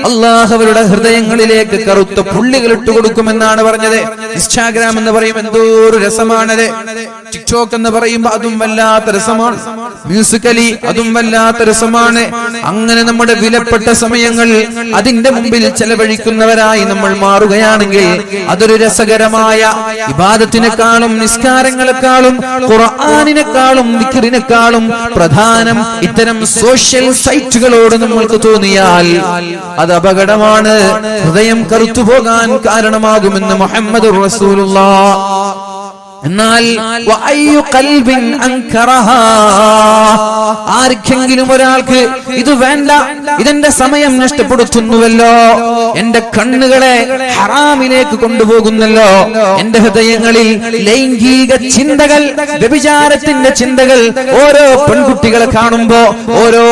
അല്ലാഹു അവരുടെ ഹൃദയങ്ങളിലേക്ക് കറുത്ത പുള്ളികൾ ഇട്ട് കൊടുക്കുമെന്നാണ് പറഞ്ഞത്. ഇൻസ്റ്റാഗ്രാം എന്ന് പറയുമ്പോൾ എന്തോ ഒരു രസമാണത്. ടിക്ടോക്ക് എന്ന് പറയുമ്പോൾ അതും വല്ലാത്ത രസമാണ്. മ്യൂസിക്കലി അതും വല്ലാത്ത രസമാണ്. അങ്ങനെ നമ്മുടെ വിലപ്പെട്ട സമയങ്ങൾ അതിന്റെ മുമ്പിൽ ചെലവഴിക്കുന്നവരായി നമ്മൾ മാറുകയാണെങ്കിൽ അതൊരു രസകരമായ ഇബാദത്തിനേക്കാളും നിസ്കാരങ്ങളെക്കാളും ഖുർആനിനേക്കാളും ദിക്റിനേക്കാളും പ്രധാനം ഇത്തരം സോഷ്യൽ സൈറ്റുകളോട് നമ്മൾക്ക് തോന്നിയാൽ അത് അപകടമാണ്. ഹൃദയം കറുത്തുപോകാൻ കാരണമാകുമെന്ന് മുഹമ്മദുർ റസൂലുള്ളാഹ്. എന്നാൽ ആർക്കെങ്കിലും ഒരാൾക്ക് ഇത് വേണ്ട, ഇതെന്റെ സമയം നഷ്ടപ്പെടുത്തുന്നുവല്ലോ, എന്റെ കണ്ണുകളെ ഹറാമിലേക്ക് കൊണ്ടുപോകുന്നല്ലോ, എന്റെ ഹൃദയങ്ങളിൽ ലൈംഗിക ചിന്തകൾ, വ്യഭിചാരത്തിന്റെ ചിന്തകൾ, ഓരോ പെൺകുട്ടികളെ കാണുമ്പോ ഓരോ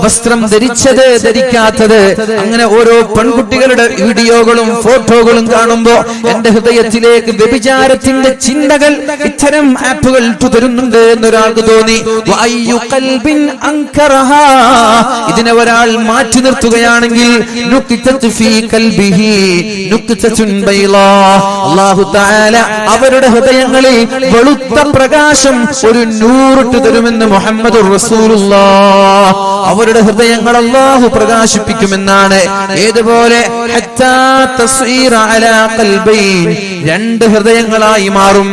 വസ്ത്രം ധരിച്ചത് ധരിക്കാത്തത്, അങ്ങനെ ഓരോ പെൺകുട്ടികളുടെ വീഡിയോകളും ഫോട്ടോകളും കാണുമ്പോ എന്റെ ഹൃദയത്തിലേക്ക് വ്യഭിചാരത്തിന്റെ ചിന്തകൾ, ഇത്തരം ആപ്പുകൾ തരുന്നുണ്ട് എന്നൊരാൾക്ക് തോന്നി. ഇതിനെ ഒരാൾ മാറ്റി നിർത്തുകയാണെങ്കിൽ അല്ലാഹു തആല അവരുടെ ഹൃദയങ്ങളിൽ വെളുത്ത പ്രകാശം, ഒരു നൂറിട്ട് തരുമെന്ന് മുഹമ്മദുർ റസൂലുള്ളാഹ്. അവരുടെ ഹൃദയങ്ങൾ അല്ലാഹു പ്രകാശിപ്പിക്കുമെന്നാണ്. ഏതുപോലെ രണ്ട് ഹൃദയങ്ങളായി മാറും.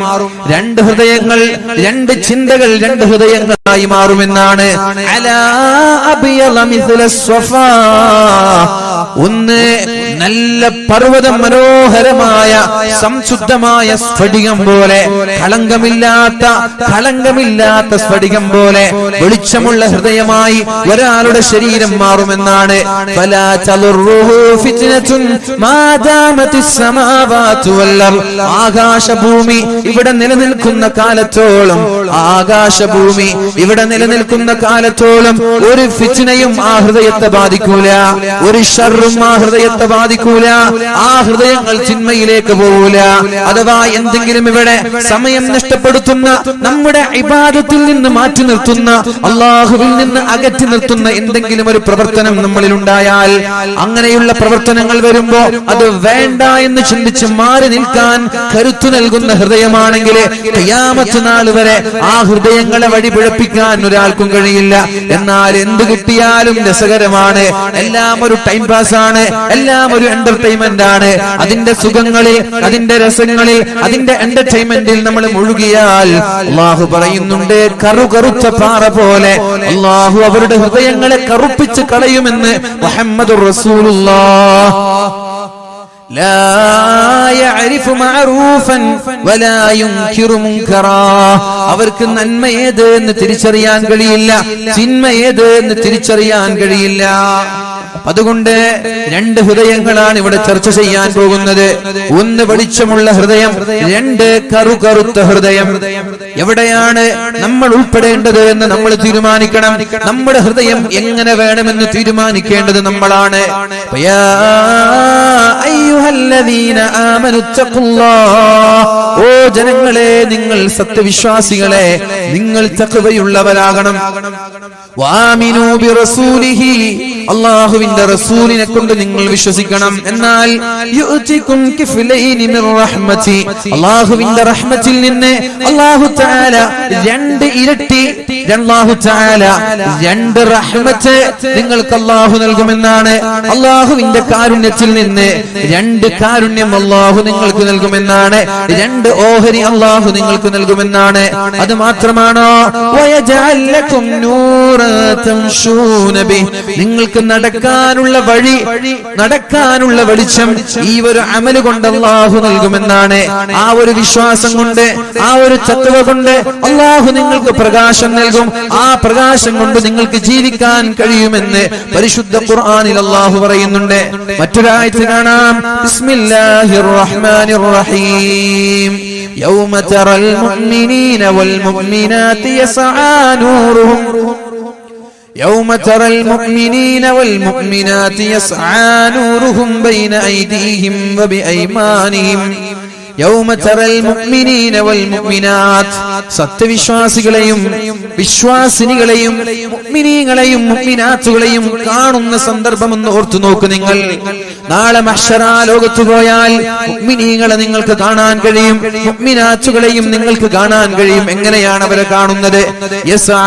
രണ്ട് ഹൃദയങ്ങൾ, രണ്ട് ചിന്തകൾ, രണ്ട് ഹൃദയങ്ങളായി മാറുമെന്നാണ്. ഒന്ന് നല്ല പർവ്വതം, മനോഹരമായ സംശുദ്ധമായ സ്ഫടികം പോലെ, കളങ്കമില്ലാത്ത സ്ഫടികം പോലെ വെളിച്ചമുള്ള ഹൃദയമായി ഒരാളുടെ ശരീരം മാറുമെന്നാണ്. ആകാശഭൂമി ഇവിടെ നിലനിൽക്കുന്ന കാലത്തോളം, ആകാശഭൂമി ഇവിടെ നിലനിൽക്കുന്ന കാലത്തോളം ഒരു ഫിത്നയും ആ ഹൃദയത്തെ ബാധിക്കൂല, ഒരു ശർറും ആ ഹൃദയത്തെ ബാധിക്കൂല. ബാധിക്കൂല, ആ ഹൃദയങ്ങൾ ചിന്മയിലേക്ക് പോകൂല. അഥവാ എന്തെങ്കിലും ഇവിടെ സമയം നഷ്ടപ്പെടുത്തുന്ന, നമ്മുടെ ഇബാദത്തിൽ നിന്ന് മാറ്റി നിർത്തുന്ന, അള്ളാഹുവിൽ നിന്ന് അകറ്റി നിർത്തുന്ന എന്തെങ്കിലും ഒരു പ്രവർത്തനം നമ്മളിൽ ഉണ്ടായാൽ, അങ്ങനെയുള്ള പ്രവർത്തനങ്ങൾ വരുമ്പോ അത് വേണ്ട എന്ന് ചിന്തിച്ച് മാറി നിൽക്കാൻ കരുത്തു നൽകുന്ന ഹൃദയമാണെങ്കിൽ ഖിയാമത്ത് നാൾ വരെ ആ ഹൃദയങ്ങളെ വഴിപിഴപ്പിക്കാൻ ഒരാൾക്കും കഴിയില്ല. എന്നാൽ എന്ത് കിട്ടിയാലും രസകരമാണ്, എല്ലാം ഒരു ടൈം പാസ് ആണ്, എല്ലാം ഒരു എന്റർടൈൻമെന്റ് ആണ്. അതിന്റെ സുഖങ്ങളിൽ, അതിന്റെ രസങ്ങളിൽ, അതിന്റെ എന്റർടൈൻമെന്റിൽ നമ്മൾ മുഴുകിയാൽ അള്ളാഹു പറയുന്നുണ്ട്, കറുകറുത്ത പാറ പോലെ അള്ളാഹു അവരുടെ ഹൃദയങ്ങളെ കറുപ്പിച്ച് കളയുമെന്ന് മുഹമ്മദുർ റസൂലുള്ളാഹ്. അവർക്ക് നന്മ ഏത് എന്ന് തിരിച്ചറിയാൻ കഴിയില്ല, തിന്മ ഏത് എന്ന് തിരിച്ചറിയാൻ കഴിയില്ല. അതുകൊണ്ട് രണ്ട് ഹൃദയങ്ങളാണ് ഇവിടെ ചർച്ച ചെയ്യാൻ പോകുന്നത്. ഒന്ന് വെളിച്ചമുള്ള ഹൃദയം, രണ്ട് കറുകറുത്ത ഹൃദയം. എവിടെയാണ് നമ്മൾ ഉൾപ്പെടേണ്ടത് എന്ന് നമ്മൾ തീരുമാനിക്കണം. നമ്മുടെ ഹൃദയം എങ്ങനെ വേണമെന്ന് തീരുമാനിക്കേണ്ടത് നമ്മളാണ്. ഓ ജനങ്ങളെ, നിങ്ങൾ സത്യവിശ്വാസികളെ, നിങ്ങൾ തഖ്വയുള്ളവരാകണം. വആമിനൂ ബിറസൂലിഹി, അല്ലാഹുവിന്റെ റസൂലിനെ കൊണ്ട് നിങ്ങൾ വിശ്വസിക്കണം. എന്നാൽ യുഅതികും കിഫ്ലൈനി മിർ റഹ്മതി, അല്ലാഹുവിന്റെ റഹ്മത്തിൽ നിന്ന് അല്ലാഹു തആല രണ്ട് ഇരട്ടി, അല്ലാഹു തആല രണ്ട് റഹ്മത്ത് നിങ്ങൾക്ക് അല്ലാഹു നൽകുമെന്നാണ്. അല്ലാഹുവിന്റെ കാരുണ്യത്തിൽ നിന്ന് രണ്ട് കാരുണ്യം അല്ലാഹു നിങ്ങൾക്ക് നൽകുമെന്നാണ്, രണ്ട് ഓഹരി അല്ലാഹു നിങ്ങൾക്ക് നൽകുമെന്നാണ്. അത് മാത്രമാണോ, വയജഅൽ ലക്കും നൂറൻ തംശൂന ബിഹി, നിങ്ങൾക്ക് നടക്കാനുള്ള വഴി, നടക്കാനുള്ള വെളിച്ചം ഈ ഒരു അമല് കൊണ്ട് അല്ലാഹു നൽകുമെന്നാണ്. ആ ഒരു വിശ്വാസം കൊണ്ട്, ആ ഒരു തഖ്വ കൊണ്ട് അല്ലാഹു നിങ്ങൾക്ക് പ്രകാശം നൽകും. ആ പ്രകാശം കൊണ്ട് നിങ്ങൾക്ക് ജീവിക്കാൻ കഴിയുമെന്ന് പരിശുദ്ധ ഖുർആനിൽ അല്ലാഹു പറയുന്നുണ്ട്. മറ്റൊരായത്തിൽ കാണാം, ബിസ്മില്ലാഹിർ റഹ്മാനിർ റഹീം, യൗമ തറൽ മുഅ്മിനീന വൽ മുഅ്മിനാതി യസ്ആ നൂറുഹും, يوم ترى المؤمنين والمؤمنات يسعى نورهم بين أيديهم وبأيمانهم. يوم ترى المؤمنين والمؤمنات, സത്യവിശ്വാസികളെയും വിശ്വാസിനികളെയും മുഅ്മിനീങ്ങളെയും മുഅ്മിനാത്തുകളെയും കാണുന്ന സന്ദർഭം ഒന്ന് ഓർത്തു നോക്കൂ നിങ്ങൾ. നാളെ മഹ്ശറ ലോകത്ത് പോയാൽ മുഅ്മിനീങ്ങളെ നിങ്ങൾക്ക് കാണാൻ കഴിയും, മുഅ്മിനാത്തുകളെയും നിങ്ങൾക്ക് കാണാൻ കഴിയും. എങ്ങനെയാണ് അവരെ കാണുന്നത്? യസ്ആ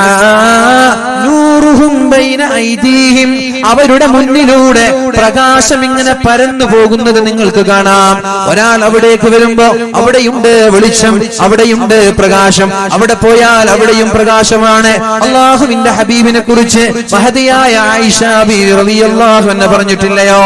നൂറുഹും ബൈന ഐദീഹിം, അവരുടെ മുന്നിലൂടെ പ്രകാശം ഇങ്ങനെ പരന്നു പോകുന്നത് നിങ്ങൾക്ക് കാണാം. ഒരാൾ അവിടേക്ക് വരുമ്പോ അവിടെയുണ്ട് വെളിച്ചം, അവിടെയുണ്ട് പ്രകാശം. അവിടെ പോയാൽ അവിടെയും പ്രകാശമാണ്. അല്ലാഹുവിന്റെ ഹബീബിനെ കുറിച്ച് മഹദിയായ ആയിഷ ബീവി റളിയല്ലാഹു അൻഹ പറഞ്ഞിട്ടില്ലയോ,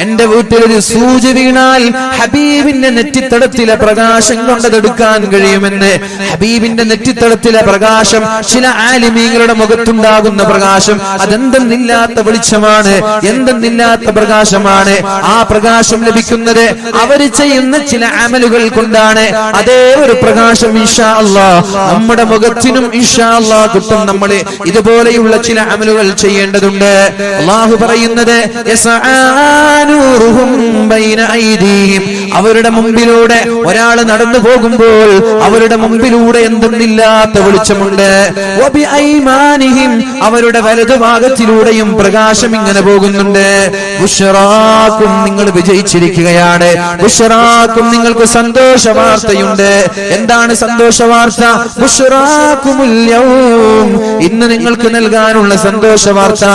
എന്റെ വീട്ടിൽ ഒരു സൂചി വീണാൽ ഹബീബിന്റെ നെറ്റിത്തടത്തിലെ പ്രകാശം കൊണ്ടതെടുക്കാൻ കഴിയുമെന്ന്. ഹബീബിന്റെ നെറ്റിത്തടത്തിലെ പ്രകാശം, ചില ആലിമീങ്ങളുടെ മുഖത്തുണ്ടാകുന്ന പ്രകാശം, അതെന്തെന്നില്ലാത്ത വെളിച്ചമാണ്, എന്തെന്നില്ലാത്ത പ്രകാശമാണ്. ആ പ്രകാശം ലഭിക്കുന്നത് അവര് ചെയ്യുന്ന ചില അമലുകൾ കൊണ്ടാണ്. അതേ ഒരു പ്രകാശം ഇൻഷാ അല്ലാഹ് നമ്മുടെ മുഖത്തിനും ഇൻഷാ അല്ലാഹ് കിട്ടും. നമ്മൾ ഇതുപോലെയുള്ള ചില അമലുകൾ ചെയ്യേണ്ടതുണ്ട്. അല്ലാഹു പറയുന്നത്, അവരുടെ മുമ്പിലൂടെ ഒരാൾ നടന്നു പോകുമ്പോൾ അവരുടെ മുമ്പിലൂടെ എന്തെന്നില്ലാത്ത വെളിച്ചമുണ്ട്. അവരുടെ വലതുഭാഗത്തിലൂടെയും പ്രകാശം ഇങ്ങനെ പോകുന്നുണ്ട്. ബുശ്റാക്കും, നിങ്ങൾ വിജയിച്ചിരിക്കുകയാണ്. ബുശ്റാക്കും, നിങ്ങൾക്ക് സന്തോഷ വാർത്തയുണ്ട്. എന്താണ് സന്തോഷ വാർത്ത? ബുശ്റാക്കുമുൽ യൗം, ഇന്ന് നിങ്ങൾക്ക് നൽകാനുള്ള സന്തോഷ വാർത്ത,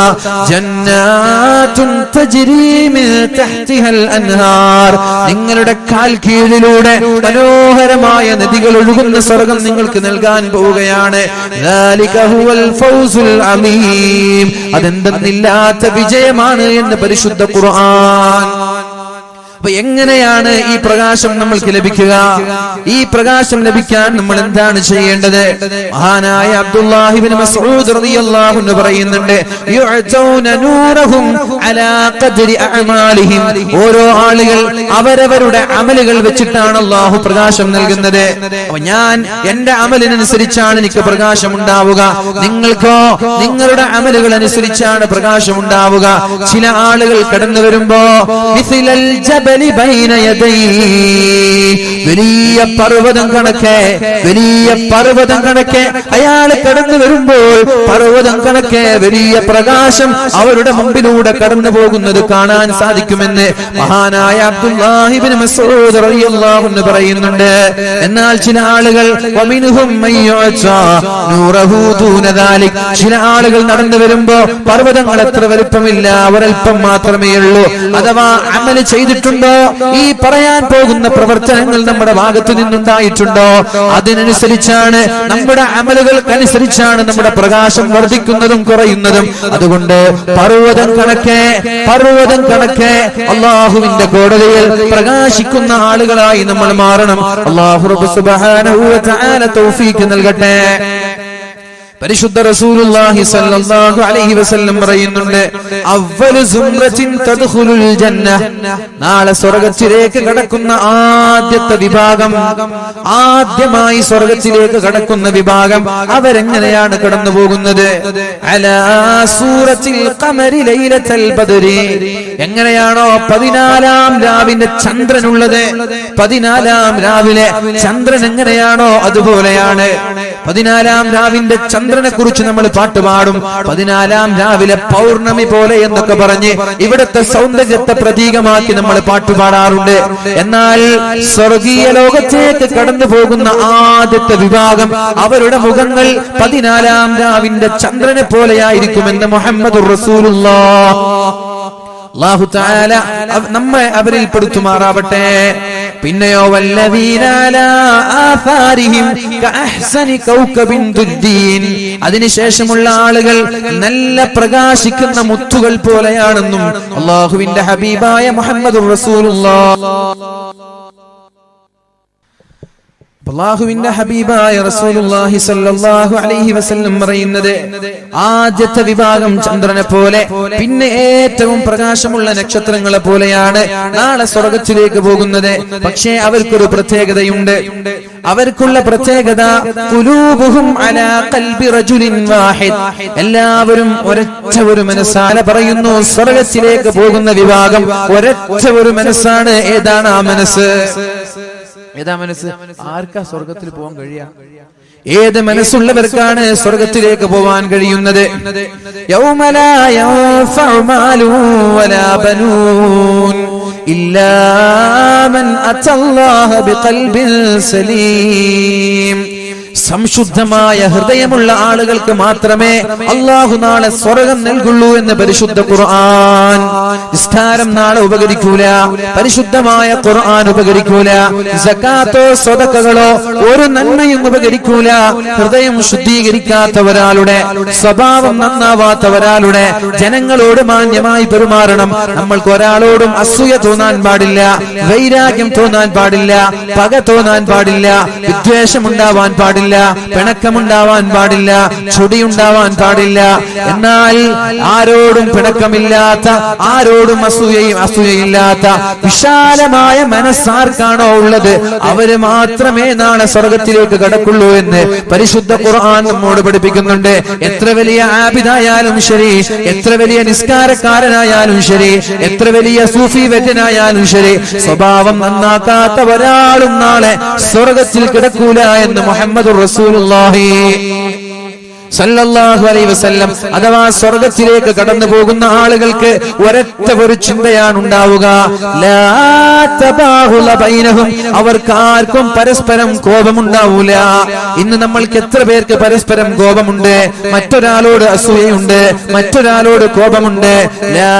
ജന്നാത്തുൻ തജ്രി മിൻ തഹ്തിഹൽ അൻഹാർ, നിങ്ങളുടെ കാൽ കീഴിലൂടെ മനോഹരമായ നദികൾ ഒഴുകുന്ന സ്വർഗ്ഗം നിങ്ങൾക്ക് നൽകാൻ പോവുകയാണ്. ദാലിക ഹുവൽ ഫൗസുൽ അമീം, അതെന്തെന്നില്ലാത്ത വിജയമാണ് എന്ന് പരിശുദ്ധ ഖുർആൻ. അപ്പൊ എങ്ങനെയാണ് ഈ പ്രകാശം നമ്മൾക്ക് ലഭിക്കുക? ഈ പ്രകാശം ലഭിക്കാൻ നമ്മൾ എന്താണ് ചെയ്യേണ്ടത്? മഹാനായ അബ്ദുല്ലാഹി ഇബ്നു മസ്ഊദ് റളിയല്ലാഹു അൻഹു പറയുന്നുണ്ട്, യുഅതൂന നൂറഹും അലാ ഖദ്രി അഅമാലിഹിം. ഓരോ ആളുകൾ അവരവരുടെ അമലുകൾ വെച്ചിട്ടാണ് അല്ലാഹു പ്രകാശം നൽകുന്നത്. അപ്പോൾ ഞാൻ എന്റെ അമലിനനുസരിച്ചാണ് എനിക്ക് പ്രകാശം ഉണ്ടാവുക, നിങ്ങൾക്കോ നിങ്ങളുടെ അമലുകൾ അനുസരിച്ചാണ് പ്രകാശം ഉണ്ടാവുക. ചില ആളുകൾ കടന്നു വരുമ്പോ മിസ്ലൽ ജബലി ബൈന യദൈഹി, വലിയ പർവ്വതം കണക്കെ അയാൾ കടന്നു വരുമ്പോൾ പർവ്വതം കണക്കെ വലിയ പ്രകാശം അവരുടെ മുമ്പിലൂടെ കടന്നു പോകുന്നത് കാണാൻ സാധിക്കുമെന്ന് മഹാനായ അബ്ദുല്ലാഹി ഇബ്നു മസ്ഊദ് റളിയല്ലാഹു അൻഹു പറയുന്നുണ്ട്. എന്നാൽ ചില ആളുകൾ വമിൻഹും മയ്യുഅതാ നൂറഹു ദൂന ദാലിക്, ചില ആളുകൾ നടന്നു വരുമ്പോ പർവ്വതങ്ങൾ എത്ര വലുപ്പമില്ല, ഒരൽപ്പം മാത്രമേ ഉള്ളൂ. അഥവാ അമൽ ചെയ്തിട്ടുണ്ടോ, ഈ പറയാൻ പോകുന്ന പ്രവർത്തനങ്ങൾ നമ്മുടെ ഭാഗത്തു നിന്നുണ്ടായിട്ടുണ്ടോ, അതിനനുസരിച്ചാണ് നമ്മുടെ അമലുകൾക്കനുസരിച്ചാണ് നമ്മുടെ പ്രകാശം വർദ്ധിക്കുന്നതും കുറയുന്നതും. അതുകൊണ്ട് പർവ്വതം കണക്കെ അല്ലാഹുവിന്റെ കോടതിയിൽ പ്രകാശിക്കുന്ന ആളുകളായി നമ്മൾ മാറണം. അല്ലാഹു റബ്ബ് സുബ്ഹാനഹു വ തആല തൗഫീഖ് നൽകട്ടെ. പരിശുദ്ധ റസൂലുള്ളാഹി സ്വല്ലല്ലാഹു അലൈഹി വസല്ലം പറയുന്നുണ്ട്, അവ്വലു സുംറത്തിൻ തദ്ഖുലുൽ ജന്ന, നാളെ സ്വർഗ്ഗത്തിലേക്ക് കടക്കുന്ന ആദ്യത്തെ വിഭാഗം, ആദ്യമായി സ്വർഗ്ഗത്തിലേക്ക് കടക്കുന്ന വിഭാഗം അവരെങ്ങനെയാണ് കടന്നു പോകുന്നത്? അലാ സൂറത്തിൽ ഖമരി ലൈലത്തുൽ ബദ്രി, എങ്ങനെയാണോ 14-ാം രാവിന്റെ ചന്ദ്രനുള്ളത്, 14-ാം രാവിലെ ചന്ദ്രൻ എങ്ങനെയാണോ അതുപോലെയാണ്. 14-ാം രാവിന്റെ ചന്ദ്രനെ കുറിച്ച് നമ്മൾ പാട്ട് പാടും. 14-ാം രാവിലെ പൗർണമി പോലെ എന്നൊക്കെ പറഞ്ഞ് ഇവിടുത്തെ സൗന്ദര്യത്തെ പ്രതീകമാക്കി നമ്മൾ പാട്ട് പാടാറുണ്ട്. എന്നാൽ സ്വർഗീയ ലോകത്തേക്ക് കടന്നു പോകുന്ന ആദ്യത്തെ വിഭാഗം അവരുടെ മുഖങ്ങൾ 14-ാം രാവിന്റെ ചന്ദ്രനെ പോലെയായിരിക്കുമെന്ന് മുഹമ്മദുർ റസൂലുള്ളാഹ്. അല്ലാഹു തആല നമ്മെ അവരിൽ പെടുത്തുമാറാവട്ടെ. പിന്നെയോ വല്ലദീന അലാ ആഥാരിഹിം കഅഹ്സനി കൗകബിൻ ദുദ്ദീൻ, അതിനുശേഷമുള്ള ആളുകൾ നല്ല പ്രകാശിക്കുന്ന മുത്തുകൾ പോലെയാണെന്നും അല്ലാഹുവിന്റെ ഹബീബായ മുഹമ്മദുർ റസൂലുള്ളാഹ് അല്ലാഹുവിന്റെ ഹബീബായ റസൂലുള്ളാഹി സ്വല്ലല്ലാഹു അലൈഹി വസല്ലം പറയുന്നത്, ആദ്യത്തെ വിഭാഗം ചന്ദ്രനെ പോലെ, പിന്നെ ഏറ്റവും പ്രകാശമുള്ള നക്ഷത്രങ്ങളെ പോലെയാണ് നാളെ സ്വർഗ്ഗത്തിലേക്ക് പോകുന്നത്. പക്ഷേ അവർക്കൊരു പ്രത്യേകതയുണ്ട്. അവർക്കുള്ള പ്രത്യേകത ഖുലൂബുഹും അലാ ഖൽബി റജുലിൻ വാഹിദ്, എല്ലാവരും ഒരൊറ്റ ഒരു മനസ്സാണ് പറയുന്നു. സ്വർഗ്ഗത്തിലേക്ക് പോകുന്ന വിഭാഗം ഒരൊറ്റ ഒരു മനസ്സാണ്. ഏതാണ് ആ മനസ്സ്? ഏതാ മനസ്സ്? ആർക്കാ സ്വർഗത്തിൽ പോകാൻ കഴിയാ? ഏത് മനസ്സുള്ളവർക്കാണ് സ്വർഗത്തിലേക്ക് പോവാൻ കഴിയുന്നത്? യൗമ ലാ യൻഫഉ മാലു വലാ ബനൂൻ ഇല്ലാ മൻ അത്തല്ലാഹ ബിഖൽബിൻ സലീം. സംശുദ്ധമായ ഹൃദയമുള്ള ആളുകൾക്ക് മാത്രമേ അല്ലാഹു നാളെ സ്വർഗ്ഗം നൽകുള്ളൂ എന്ന് പരിശുദ്ധ ഖുർആൻ. നിസ്കാരം നാളെ ഉപകരിക്കൂല, പരിശുദ്ധമായ ഖുർആൻ ഉപകരിക്കൂല, സകാത്തോ സ്വതക്കകളോ ഒരു നന്മയും ഉപകരിക്കൂല. ഹൃദയം ശുദ്ധീകരിക്കാത്ത ഒരാളുടെ, സ്വഭാവം നന്നാവാത്ത ഒരാളുടെ ജനങ്ങളോട് മാന്യമായി പെരുമാറണം. നമ്മൾക്ക് ഒരാളോടും അസൂയ തോന്നാൻ പാടില്ല, വൈരാഗ്യം തോന്നാൻ പാടില്ല, പക തോന്നാൻ പാടില്ല, വിദ്വേഷം ഉണ്ടാവാൻ പാടില്ല, പിണക്കമുണ്ടാവാൻ പാടില്ല, ചൊടിയുണ്ടാവാൻ പാടില്ല. എന്നാൽ ആരോടും പിണക്കമില്ലാത്ത, ആരോടും അസൂയയില്ലാത്ത വിശാലമായ മനസ്സാർക്കാണോ ഉള്ളത് അവര് മാത്രമേ നാളെ സ്വർഗത്തിലേക്ക് കടക്കുള്ളൂ എന്ന് പരിശുദ്ധ ഖുർആൻ നമ്മോട് പഠിപ്പിക്കുന്നുണ്ട്. എത്ര വലിയ ആബിദായാലും ശരി, എത്ര വലിയ നിസ്കാരക്കാരനായാലും ശരി, എത്ര വലിയ സൂഫി വര്യനായാലും ശരി, സ്വഭാവം നന്നാക്കാത്ത ഒരാളും നാളെ സ്വർഗത്തിൽ കിടക്കൂല എന്ന് മുഹമ്മദുർ റസൂലുള്ളാഹി സല്ലല്ലാഹു അലൈഹി വസല്ലം. അഥവാ സ്വർഗത്തിലേക്ക് കടന്നു പോകുന്ന ആളുകൾക്ക് ഒരൊറ്റ ഒരു ചിന്തയാണ് ഉണ്ടാവുക, ലാ തബാഹുല ബൈനഹും, അവർക്ക് ആർക്കും പരസ്പരം കോപമുണ്ടാവൂല. ഇന്ന് നമ്മൾക്ക് എത്ര പേർക്ക് പരസ്പരം കോപമുണ്ട്? മറ്റൊരാളോട് അസൂയയുണ്ട്, മറ്റൊരാളോട് കോപമുണ്ട്. ലാ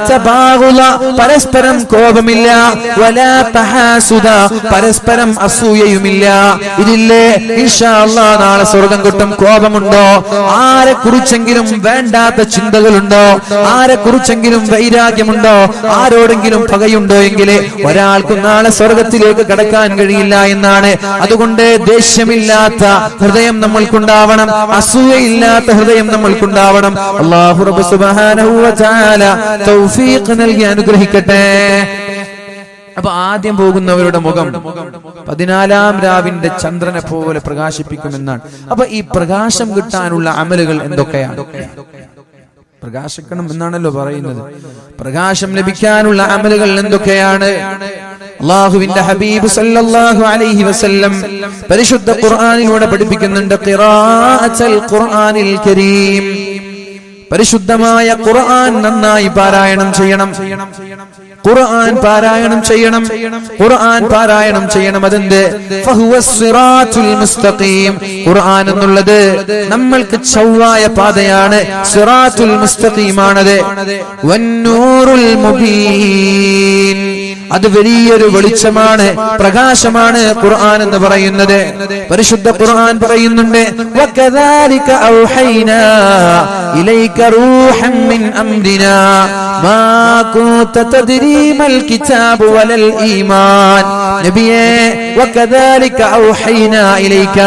തബാഹുല, പരസ്പരം കോപമില്ല. വലാ തഹാസുദ, പരസ്പരം അസൂയയുമില്ല. ഇതില്ലേ ഇൻഷാ അല്ലാഹ് നാളെ സ്വർഗ്ഗം കിട്ടും. കോപമുണ്ടോ? ആരെ കുറിച്ചെങ്കിലും വേണ്ടാത്ത ചിന്തകളുണ്ടോ, ആരെ കുറിച്ചെങ്കിലും വൈരാഗ്യമുണ്ടോ, ആരോടെങ്കിലും പകയുണ്ടോ എങ്കിൽ ഒരാൾക്കും നാളെ സ്വർഗത്തിലേക്ക് കടക്കാൻ കഴിയില്ല എന്നാണ്. അതുകൊണ്ട് ദേഷ്യമില്ലാത്ത ഹൃദയം നമ്മൾക്കുണ്ടാവണം, അസൂയയില്ലാത്ത ഹൃദയം നമ്മൾക്കുണ്ടാവണം. അല്ലാഹു റബ്ബ് സുബ്ഹാനഹു വ തആല തൗഫീഖ് നൽകി അനുഗ്രഹിക്കട്ടെ. അപ്പൊ ആദ്യം പോകുന്നവരുടെ മുഖം 14-ാം രാവിന്റെ ചന്ദ്രനെ പോലെ പ്രകാശിപ്പിക്കുമെന്നാണ്. അപ്പൊ ഈ പ്രകാശം കിട്ടാനുള്ള അമലുകൾ എന്തൊക്കെയാണ്? പ്രകാശിക്കണം എന്നാണല്ലോ പറയുന്നത്. പ്രകാശം ലഭിക്കാനുള്ള അമലുകൾ എന്തൊക്കെയാണ്? അല്ലാഹുവിന്റെ ഹബീബ് സല്ലല്ലാഹു അലൈഹി വസല്ലം പരിശുദ്ധ ഖുർആനിലൂടെ പഠിപ്പിക്കുന്നുണ്ട്, ഖിറാഅത്തുൽ ഖുർആനിൽ കരീം. പരിശുദ്ധമായ ഖുർആൻ നന്നായി പാരായണം ചെയ്യണം. ഖുർആൻ പാരായണം ചെയ്യണം. ഖുർആൻ പാരായണം ചെയ്യണം. അതിന്റെ ഫഹുവസ് സിറാത്തുൽ മുസ്തഖീം. ഖുർആൻ എന്നുള്ളത് നമ്മൾക്ക് ചൊവ്വായ പാതയാണ്, സിറാത്തുൽ മുസ്തഖീമാണത്. വന്നൂറുൽ മുബീൻ, അത് വലിയൊരു വെളിച്ചമാണ്, പ്രകാശമാണ് ഖുർആൻ എന്ന് പറയുന്നത്. പരിശുദ്ധ ഖുർആൻ പറയുന്നുണ്ട്, വകദാലിക ഔഹൈനാ ഇലൈക റൂഹൻ മിൻ അംരിനാ മാ കുൻത തദ്രീ മൽ കിതാബു വലൽ ഈമാൻ. നബിയേ, വകദാലിക ഔഹൈനാ ഇലൈക,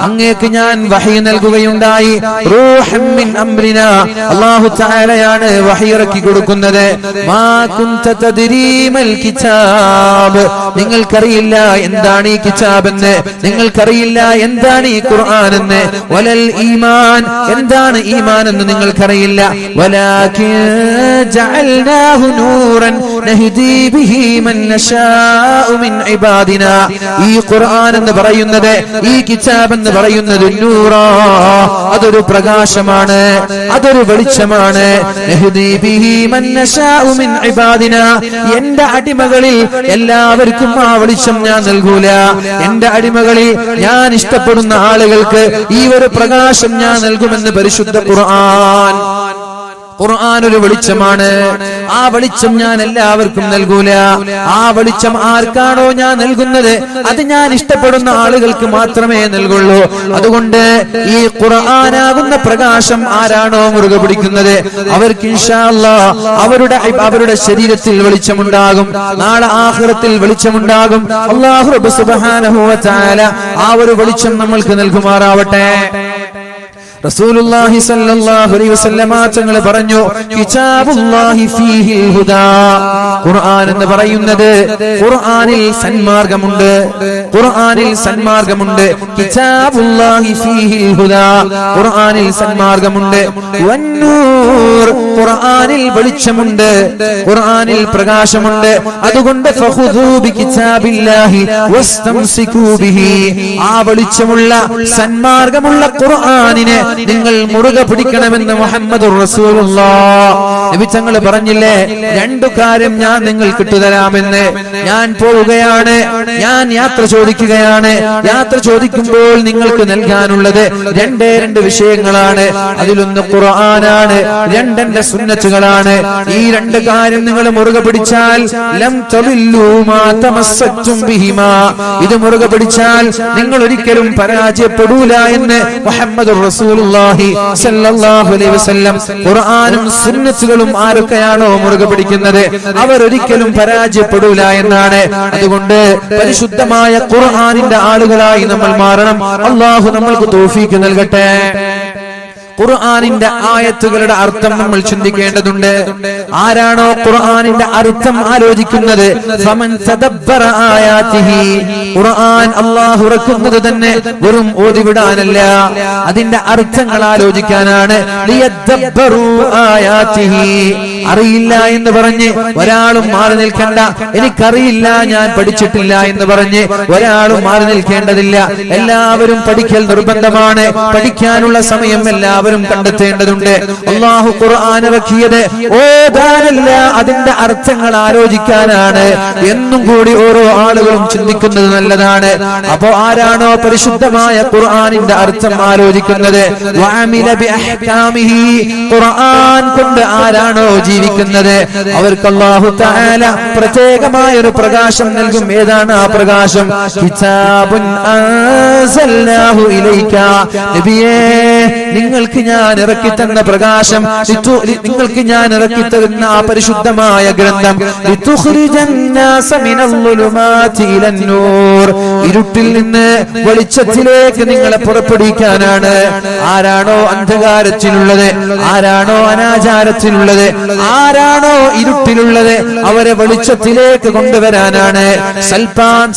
അങ്ങേക്ക് ഞാൻ വഹി നൽകുകയുണ്ടായി. റൂഹൻ മിൻ അംരിനാ, അല്ലാഹു തആലയാണ് വഹി ഇറക്കി കൊടുക്കുന്നത്. മാ കുൻത തദ്രീ മൽ കിതാബ്, നിങ്ങൾക്കറിയില്ല എന്താണ് ഈ കിതാബ് എന്ന്, നിങ്ങൾക്കറിയില്ല എന്താണ് ഈ ഖുർആൻ എന്ന്. വലൽ ഈമാൻ, എന്താണ് ഈമാൻ എന്ന് നിങ്ങൾക്കറിയില്ല. വലാകിൻ ജഅൽനാഹു നൂറൻ നഹ്ദി ബിഹി മൻ നശാഉ മിൻ ഇബാദിനാ. ഈ ഖുർആൻ എന്ന് പറയുന്നത്, ഈ കിതാബ് എന്ന് പറയുന്നത് നൂറാ, അതൊരു പ്രകാശമാണ്, അതൊരു വെളിച്ചമാണ്. നഹ്ദി ബിഹി മൻ നശാഉ മിൻ ഇബാദിനാ, എന്റെ അടിമകളിൽ എല്ലാവർക്കും ആ വെളിച്ചം ഞാൻ നൽകൂല. എന്റെ അടിമകളിൽ ഞാൻ ഇഷ്ടപ്പെടുന്ന ആളുകൾക്ക് ഈ ഒരു പ്രകാശം ഞാൻ നൽകുമെന്ന് പരിശുദ്ധ ഖുർആൻ. ഖുർആൻ ഒരു വെളിച്ചമാണ്. ആ വെളിച്ചം ഞാൻ എല്ലാവർക്കും നൽകൂല. ആ വെളിച്ചം ആർക്കാണോ ഞാൻ നൽകുന്നത് അത് ഞാൻ ഇഷ്ടപ്പെടുന്ന ആളുകൾക്ക് മാത്രമേ നൽകുള്ളൂ. അതുകൊണ്ട് ഈ ഖുർആനാകുന്ന പ്രകാശം ആരാണോ മുറുകെ പിടിക്കുന്നത് അവർക്ക് ഇൻഷാ അല്ലാഹ് അവരുടെ ശരീരത്തിൽ വെളിച്ചമുണ്ടാകും, നാളെ ആഖിറത്തിൽ വെളിച്ചമുണ്ടാകും. അല്ലാഹു റബ്ബ് സുബ്ഹാനഹു വ തആല ആ ഒരു വെളിച്ചം നമ്മൾക്ക് നൽകുമാറാവട്ടെ. റസൂലുള്ളാഹി സ്വല്ലല്ലാഹു അലൈഹി വസല്ലമ തങ്ങൾ പറഞ്ഞു, കിതാബുല്ലാഹി ഫീഹിൽ ഹുദാ. ഖുർആൻ എന്ന് പറയുന്നത്, ഖുർആനിൽ സന്മാർഗ്ഗമുണ്ട്, ഖുർആനിൽ സന്മാർഗ്ഗമുണ്ട്. കിതാബുല്ലാഹി ഫീഹിൽ ഹുദാ, ഖുർആനിൽ സന്മാർഗ്ഗമുണ്ട്. വന്നൂർ, ഖുർആനിൽ വെളിച്ചമുണ്ട്, ഖുർആനിൽ പ്രകാശമുണ്ട്. അതുകൊണ്ട് ഫഖുദൂ ബികിതാബില്ലാഹി വസ്തംസികൂ ബിഹി, ആ വെളിച്ചമുള്ള സന്മാർഗ്ഗമുള്ള ഖുർആനിനെ നിങ്ങൾ മുറുകെ പിടിക്കണമെന്ന് മുഹമ്മദുർ റസൂലുള്ളാഹ് നബി തങ്ങൾ പറഞ്ഞില്ലേ, രണ്ടു കാര്യം ഞാൻ നിങ്ങൾക്ക് ഇട്ടുതരാമെന്ന്. ഞാൻ പോവുകയാണ്, ഞാൻ യാത്ര ചോദിക്കുകയാണ്. യാത്ര ചോദിക്കുമ്പോൾ നിങ്ങൾക്ക് നൽകാനുള്ളത് രണ്ട് വിഷയങ്ങളാണ്. അതിലൊന്ന് ഖുർആനാണ്, രണ്ടെന്റെ സുന്നത്തുകളാണ്. ഈ രണ്ട് കാര്യം നിങ്ങൾ മുറുകെ പിടിച്ചാൽ ലം തളില്ലൂ മാ തമസ്സക്തും ബിഹിമാ, ഇത് മുറുകെ പിടിച്ചാൽ നിങ്ങൾ ഒരിക്കലും പരാജയപ്പെടൂല എന്ന് മുഹമ്മദുർ റസൂലുള്ളാഹി സ്വല്ലല്ലാഹു അലൈഹി വസല്ലം. ഖുർആനും സുന്നത്തുകളും ആരൊക്കെയാണോ മുറുകെ പിടിക്കുന്നത് അവർ ഒരിക്കലും പരാജയപ്പെടൂല എന്നാണ്. അതുകൊണ്ട് പരിശുദ്ധമായ ഖുർആനിന്റെ ആളുകളായി നമ്മൾ മാറണം. അല്ലാഹു നമ്മൾക്ക് തൗഫീഖ് നൽകട്ടെ. ഖുർആനിന്റെ ആയത്തുകളുടെ അർത്ഥം നമ്മൾ ചിന്തിക്കേണ്ടതുണ്ട്. ആരാണോ ഖുർആനിന്റെ അർത്ഥം ആലോചിക്കുന്നത്, ഫമൻ തദബ്ബറ ആയാതിഹി, ഖുർആൻ അല്ലാഹു ഇറക്കുന്നത് തന്നെ വെറും ഓതിവിടാനല്ല, അതിന്റെ അർത്ഥങ്ങൾ ആലോചിക്കാനാണ്. ലിയദബ്ബറു ആയാതിഹി, അറിയില്ല എന്ന് പറഞ്ഞ് ഒരാളും മാറി നിൽക്കണ്ട. എനിക്കറിയില്ല, ഞാൻ പഠിച്ചിട്ടില്ല എന്ന് പറഞ്ഞ് ഒരാളും മാറി നിൽക്കേണ്ടതില്ല. എല്ലാവരും പഠിക്കൽ നിർബന്ധമാണ്. പഠിക്കാനുള്ള സമയം എല്ലാവരും കണ്ടെത്തേണ്ടതുണ്ട്. അല്ലാഹു ഖുർആൻ ഇറക്കിയത് ഓതാനല്ല, അതിന്റെ അർത്ഥങ്ങൾ ആലോചിക്കാനാണ്. എന്നും കൂടി ഓരോ ആളുകളും ചിന്തിക്കുന്നത് നല്ലതാണ്. അപ്പോ ആരാണോ പരിശുദ്ധമായ ഖുർആനിന്റെ അർത്ഥം ആലോചിക്കുന്നത്, വഅമില ബിഅഹ്കാമിഹി, ഖുർആൻ കൊണ്ട് ആരാണോ ജീവിക്കുന്നത് അവർക്ക് അല്ലാഹു തആല പ്രത്യേകമായ ഒരു പ്രകാശം നൽകും. ഏതാണ് ആ പ്രകാശം? കിതാബുൻ അൻസൽനാഹു ഇലൈക, നബിയേ നിങ്ങൾക്ക് ഞാൻ ഇറക്കി തന്ന പ്രകാശം, നിങ്ങൾക്ക് ഞാൻ ഇറക്കി തരുന്ന ആ പരിശുദ്ധമായ ഗ്രന്ഥം, ഇരുട്ടിൽ നിന്ന് വെളിച്ചത്തിലേക്ക് നിങ്ങളെ പുറപ്പെടുവിക്കാനാണ്. ആരാണോ അന്ധകാരത്തിലുള്ളത്, ആരാണോ അനാചാരത്തിലുള്ളത്, ആരാണോ ഇരുട്ടിലുള്ളത്, അവരെ വെളിച്ചത്തിലേക്ക് കൊണ്ടുവരാനാണ്.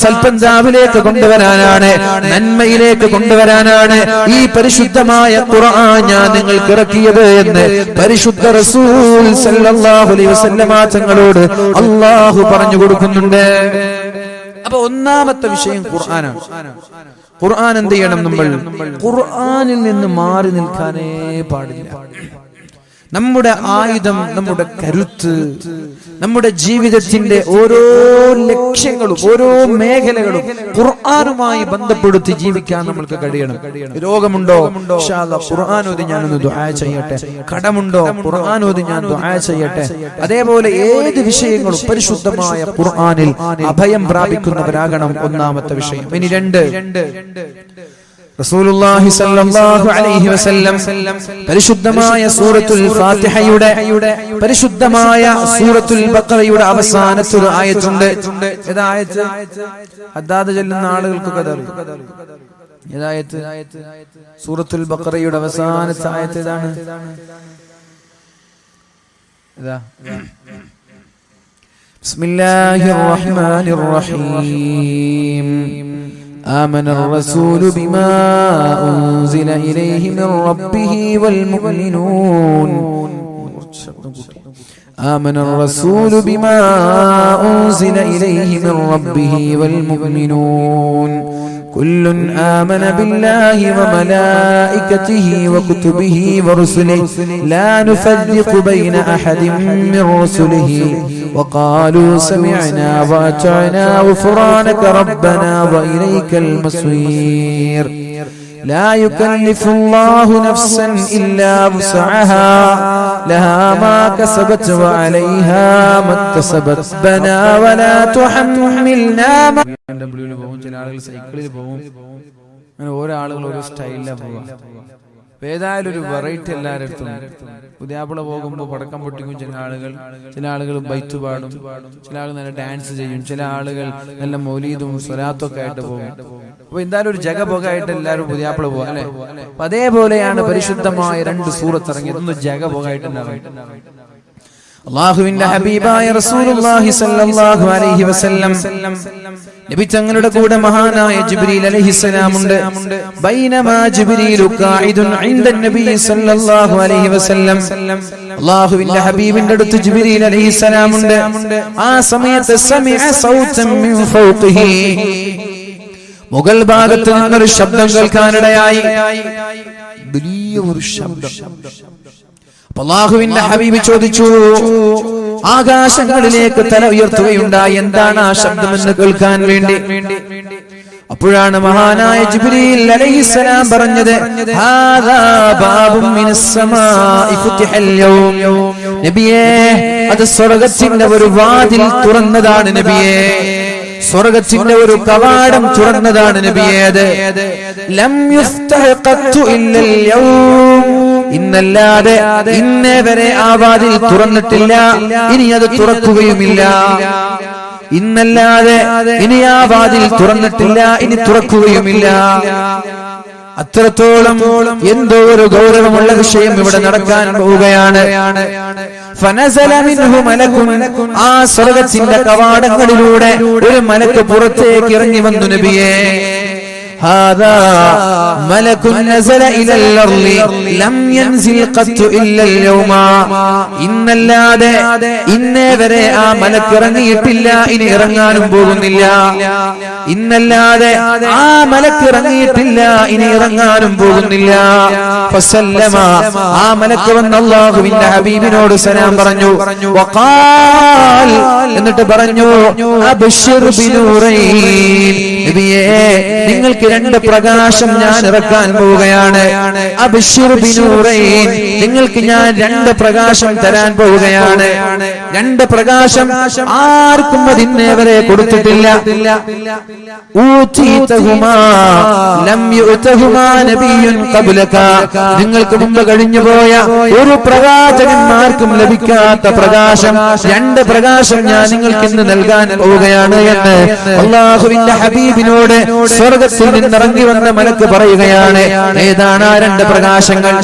സൽപന്താവിലേക്ക് കൊണ്ടുവരാനാണ്, നന്മയിലേക്ക് കൊണ്ടുവരാനാണ് ഈ പരിശുദ്ധമായ ഖുർആൻ ഞാൻ നിങ്ങൾക്ക് ഇറക്കിയത് എന്ന് പരിശുദ്ധ റസൂൽ സല്ലല്ലാഹു അലൈഹി വസല്ലമ തങ്ങളോട് അല്ലാഹു പറഞ്ഞു കൊടുക്കുന്നുണ്ട്. അപ്പൊ ഒന്നാമത്തെ വിഷയം ഖുർആനാണ്. ഖുർആൻ എന്ത് ചെയ്യണം? നമ്മൾ ഖുർആനിൽ നിന്ന് മാറി നിൽക്കാനേ പാടില്ല. നമ്മുടെ ആയുധം, നമ്മുടെ കരുത്ത്, നമ്മുടെ ജീവിതത്തിന്റെ ഓരോ ലക്ഷ്യങ്ങളും ഓരോ മേഖലകളും ഖുർആനുമായി ബന്ധപ്പെടുത്തി ജീവിക്കാൻ നമ്മൾക്ക് കഴിയണം. രോഗമുണ്ടോ? ഇൻഷാ അല്ലാഹ് ഖുർആൻ ഓതി ഞാനൊന്ന് ദുആ ചെയ്യട്ടെ. കടമുണ്ടോ? ഖുർആൻ ഓതി ഞാൻ ദുആ ചെയ്യട്ടെ. അതേപോലെ ഏത് വിഷയങ്ങളും പരിശുദ്ധമായ ഖുർആനിൽ അഭയം പ്രാപിക്കുന്നവരാകണം. ഒന്നാമത്തെ വിഷയം. ഇനി രണ്ട്, റസൂലുള്ളാഹി സ്വല്ലല്ലാഹു അലൈഹി വസല്ലം പരിശുദ്ധമായ സൂറത്തുൽ ഫാത്തിഹയുടെ, പരിശുദ്ധമായ സൂറത്തുൽ ബഖറയുടെ അവസാനത്തെ ഒരു ആയത്തുണ്ട്. ഏതായത്? ഹദ്ദാദ് ചൊല്ലുന്ന ആളുകൾക്ക് ഏതായത്? സൂറത്തുൽ ബഖറയുടെ അവസാനത്തെ ആയത്ത് ഏതാണ്? ബിസ്മില്ലാഹിർ റഹ്മാനിർ റഹീം. آمن الرسول بما أنزل إليه من ربه والمؤمنون. آمن الرسول بما أنزل إليه من ربه والمؤمنون كل آمن بالله وملائكته وكتبه ورسله لا نفرق بين أحد من رسله وقالوا سمعنا وأطعنا غفرانك ربنا وإليك المصير لا يكلف الله نفسا إلا وسعها لها ما كسبت وعليها ما اكتسبت ربنا ولا تحملنا ചില ആളുകൾ സൈക്കിളിൽ പോകും. അങ്ങനെ ഓരോ ആളുകൾ ഓരോ സ്റ്റൈലിലാണ് പോവുക. ഏതായാലും ഒരു വെറൈറ്റി എല്ലാവരുടെ അടുത്തും. പുതിയാപ്പിള പോകുമ്പോൾ പടക്കം പൊട്ടിക്കും ചില ആളുകൾ ബൈത്ത് പാടും, ചില ആളുകൾ നല്ല ഡാൻസ് ചെയ്യും, ചില ആളുകൾ നല്ല മൗലീദും സ്വലാത്തും ഒക്കെ ആയിട്ട് പോകും. അപ്പൊ എന്തായാലും ഒരു ജഗബോഗായിട്ട് എല്ലാവരും പുതിയാപ്പിള പോകും, അല്ലെ? അപ്പൊ അതേപോലെയാണ് പരിശുദ്ധമായ രണ്ട് സൂറത്ത് ഇറങ്ങിയത്. ഒന്ന് ജഗബോഗായിട്ട് അല്ലാഹുവിന്റെ ഹബീബായ റസൂലുള്ളാഹി സ്വല്ലല്ലാഹു അലൈഹി വസല്ലം നബി തങ്ങളുടെ കൂടെ മഹാനായ ജിബ്രീൽ അലൈഹിസ്സലാം ഉണ്ട്. ബൈനമാ ജിബ്രീലു ഖായിദുൻ ഇൻദ നബി സ്വല്ലല്ലാഹു അലൈഹി വസല്ലം. അല്ലാഹുവിന്റെ ഹബീബിന്റെ അടുത്ത് ജിബ്രീൽ അലൈഹിസ്സലാം ഉണ്ട്. ആ സമയത്ത് സമിഅ സൗതൻ മിൻ ഫൗഖിഹി, മുകൾ ഭാഗത്ത് നിന്നൊരു ശബ്ദം കേൾക്കാനിടയായി. വലിയൊരു ശബ്ദം. അല്ലാഹുവിന്റെ ഹബീബ് ചോദിച്ചു, ആകാശങ്ങളിലേക്ക് തല ഉയർത്തുകയുണ്ടായി, എന്താണ് ആ ശബ്ദമെന്ന് കേൾക്കാൻ വേണ്ടി. അപ്പോഴാണ് മഹാനായ ജിബ്രീൽ അലൈഹിസ്സലാം പറഞ്ഞത്, ഹാദാ ബാബും മിനസ് സമാഇ ഫുതിഹൽ യൗം. നബിയേ, അത് സ്വർഗ്ഗത്തിന്റെ ഒരു വാതിൽ തുറന്നതാണ് നബിയേ, സ്വർഗ്ഗത്തിന്റെ ഒരു കവാടം തുറന്നതാണ് നബിയേ. അത് ലം യുഫ്തഹ ഖത്തു ഇല്ലൽ യൗം, ഇന്നല്ലാതെ ഇന്നേ വരെ ആ വാതിൽ തുറന്നിട്ടില്ല, ഇനി അത് തുറക്കുകയുമില്ല. ഇന്നല്ലാതെ ഇനി ആ വാതിൽ തുറന്നിട്ടില്ല, ഇനി തുറക്കുകയുമില്ല. അത്രത്തോളം എന്തോ ഒരു ഗൗരവമുള്ള വിഷയം ഇവിടെ നടക്കാൻ പോവുകയാണ്. ഫനസല മിൻഹു മലകുൻ, ആ സ്വർഗ്ഗത്തിന്റെ കവാടങ്ങളിലൂടെ ഒരു മലക്ക് പുറത്തേക്ക് ഇറങ്ങി വന്നു നബിയേ. هذا ملك نزل إلى الأرض لم ينزل قط إلا اليوم. ഇന്നല്ലാതെ ഇന്നേ വരെ ആ മലക്ക് ഇറങ്ങിയിട്ടില്ല, ഇനി ഇറങ്ങാനും പോകുന്നില്ല. ഇന്നല്ലാതെ ആ മലക്ക് ഇറങ്ങിയിട്ടില്ല, ഇനി ഇറങ്ങാനും പോകുന്നില്ല. ഫസല്ലമ, ആ മലക്ക് വന്ന് അല്ലാഹുവിന്റെ ഹബീബിനോട് സലാം പറഞ്ഞു. വഖാൽ, എന്നിട്ട് പറഞ്ഞു, അബ്ശിർ ബിനൂറൈൻ, നബിയേ നിങ്ങൾക്ക് രണ്ട് പ്രകാശം ഞാൻ ഇറക്കാൻ പോവുകയാണ്. അബ്ശിറു ബിനൂറൈൻ, നിങ്ങൾക്ക് ഞാൻ രണ്ട് പ്രകാശം തരാൻ പോവുകയാണ്. രണ്ട് പ്രകാശം ആർക്കും അതിന്നേ വരെ കൊടുത്തിട്ടില്ല. ഊതീതഹുമാ ലം യുതഹുമാ നബിയ്യുൻ ഖബ്ലക, നിങ്ങൾക്ക് മുമ്പ് കഴിഞ്ഞുപോയ ഒരു പ്രവാചകന്മാർക്കും ലഭിക്കാത്ത പ്രകാശം, രണ്ട് പ്രകാശം ഞാൻ നിങ്ങൾക്ക് ഇന്ന് നൽകാൻ പോവുകയാണ് എന്ന് അല്ലാഹുവിന്റെ ഹബീബിനോട് സ്വർഗ്ഗത്തിൽ നിന്നിറങ്ങി വന്ന മലക്ക് പറയുകയാണ്. ഏതാണ് ആ രണ്ട് പ്രകാശങ്ങൾ?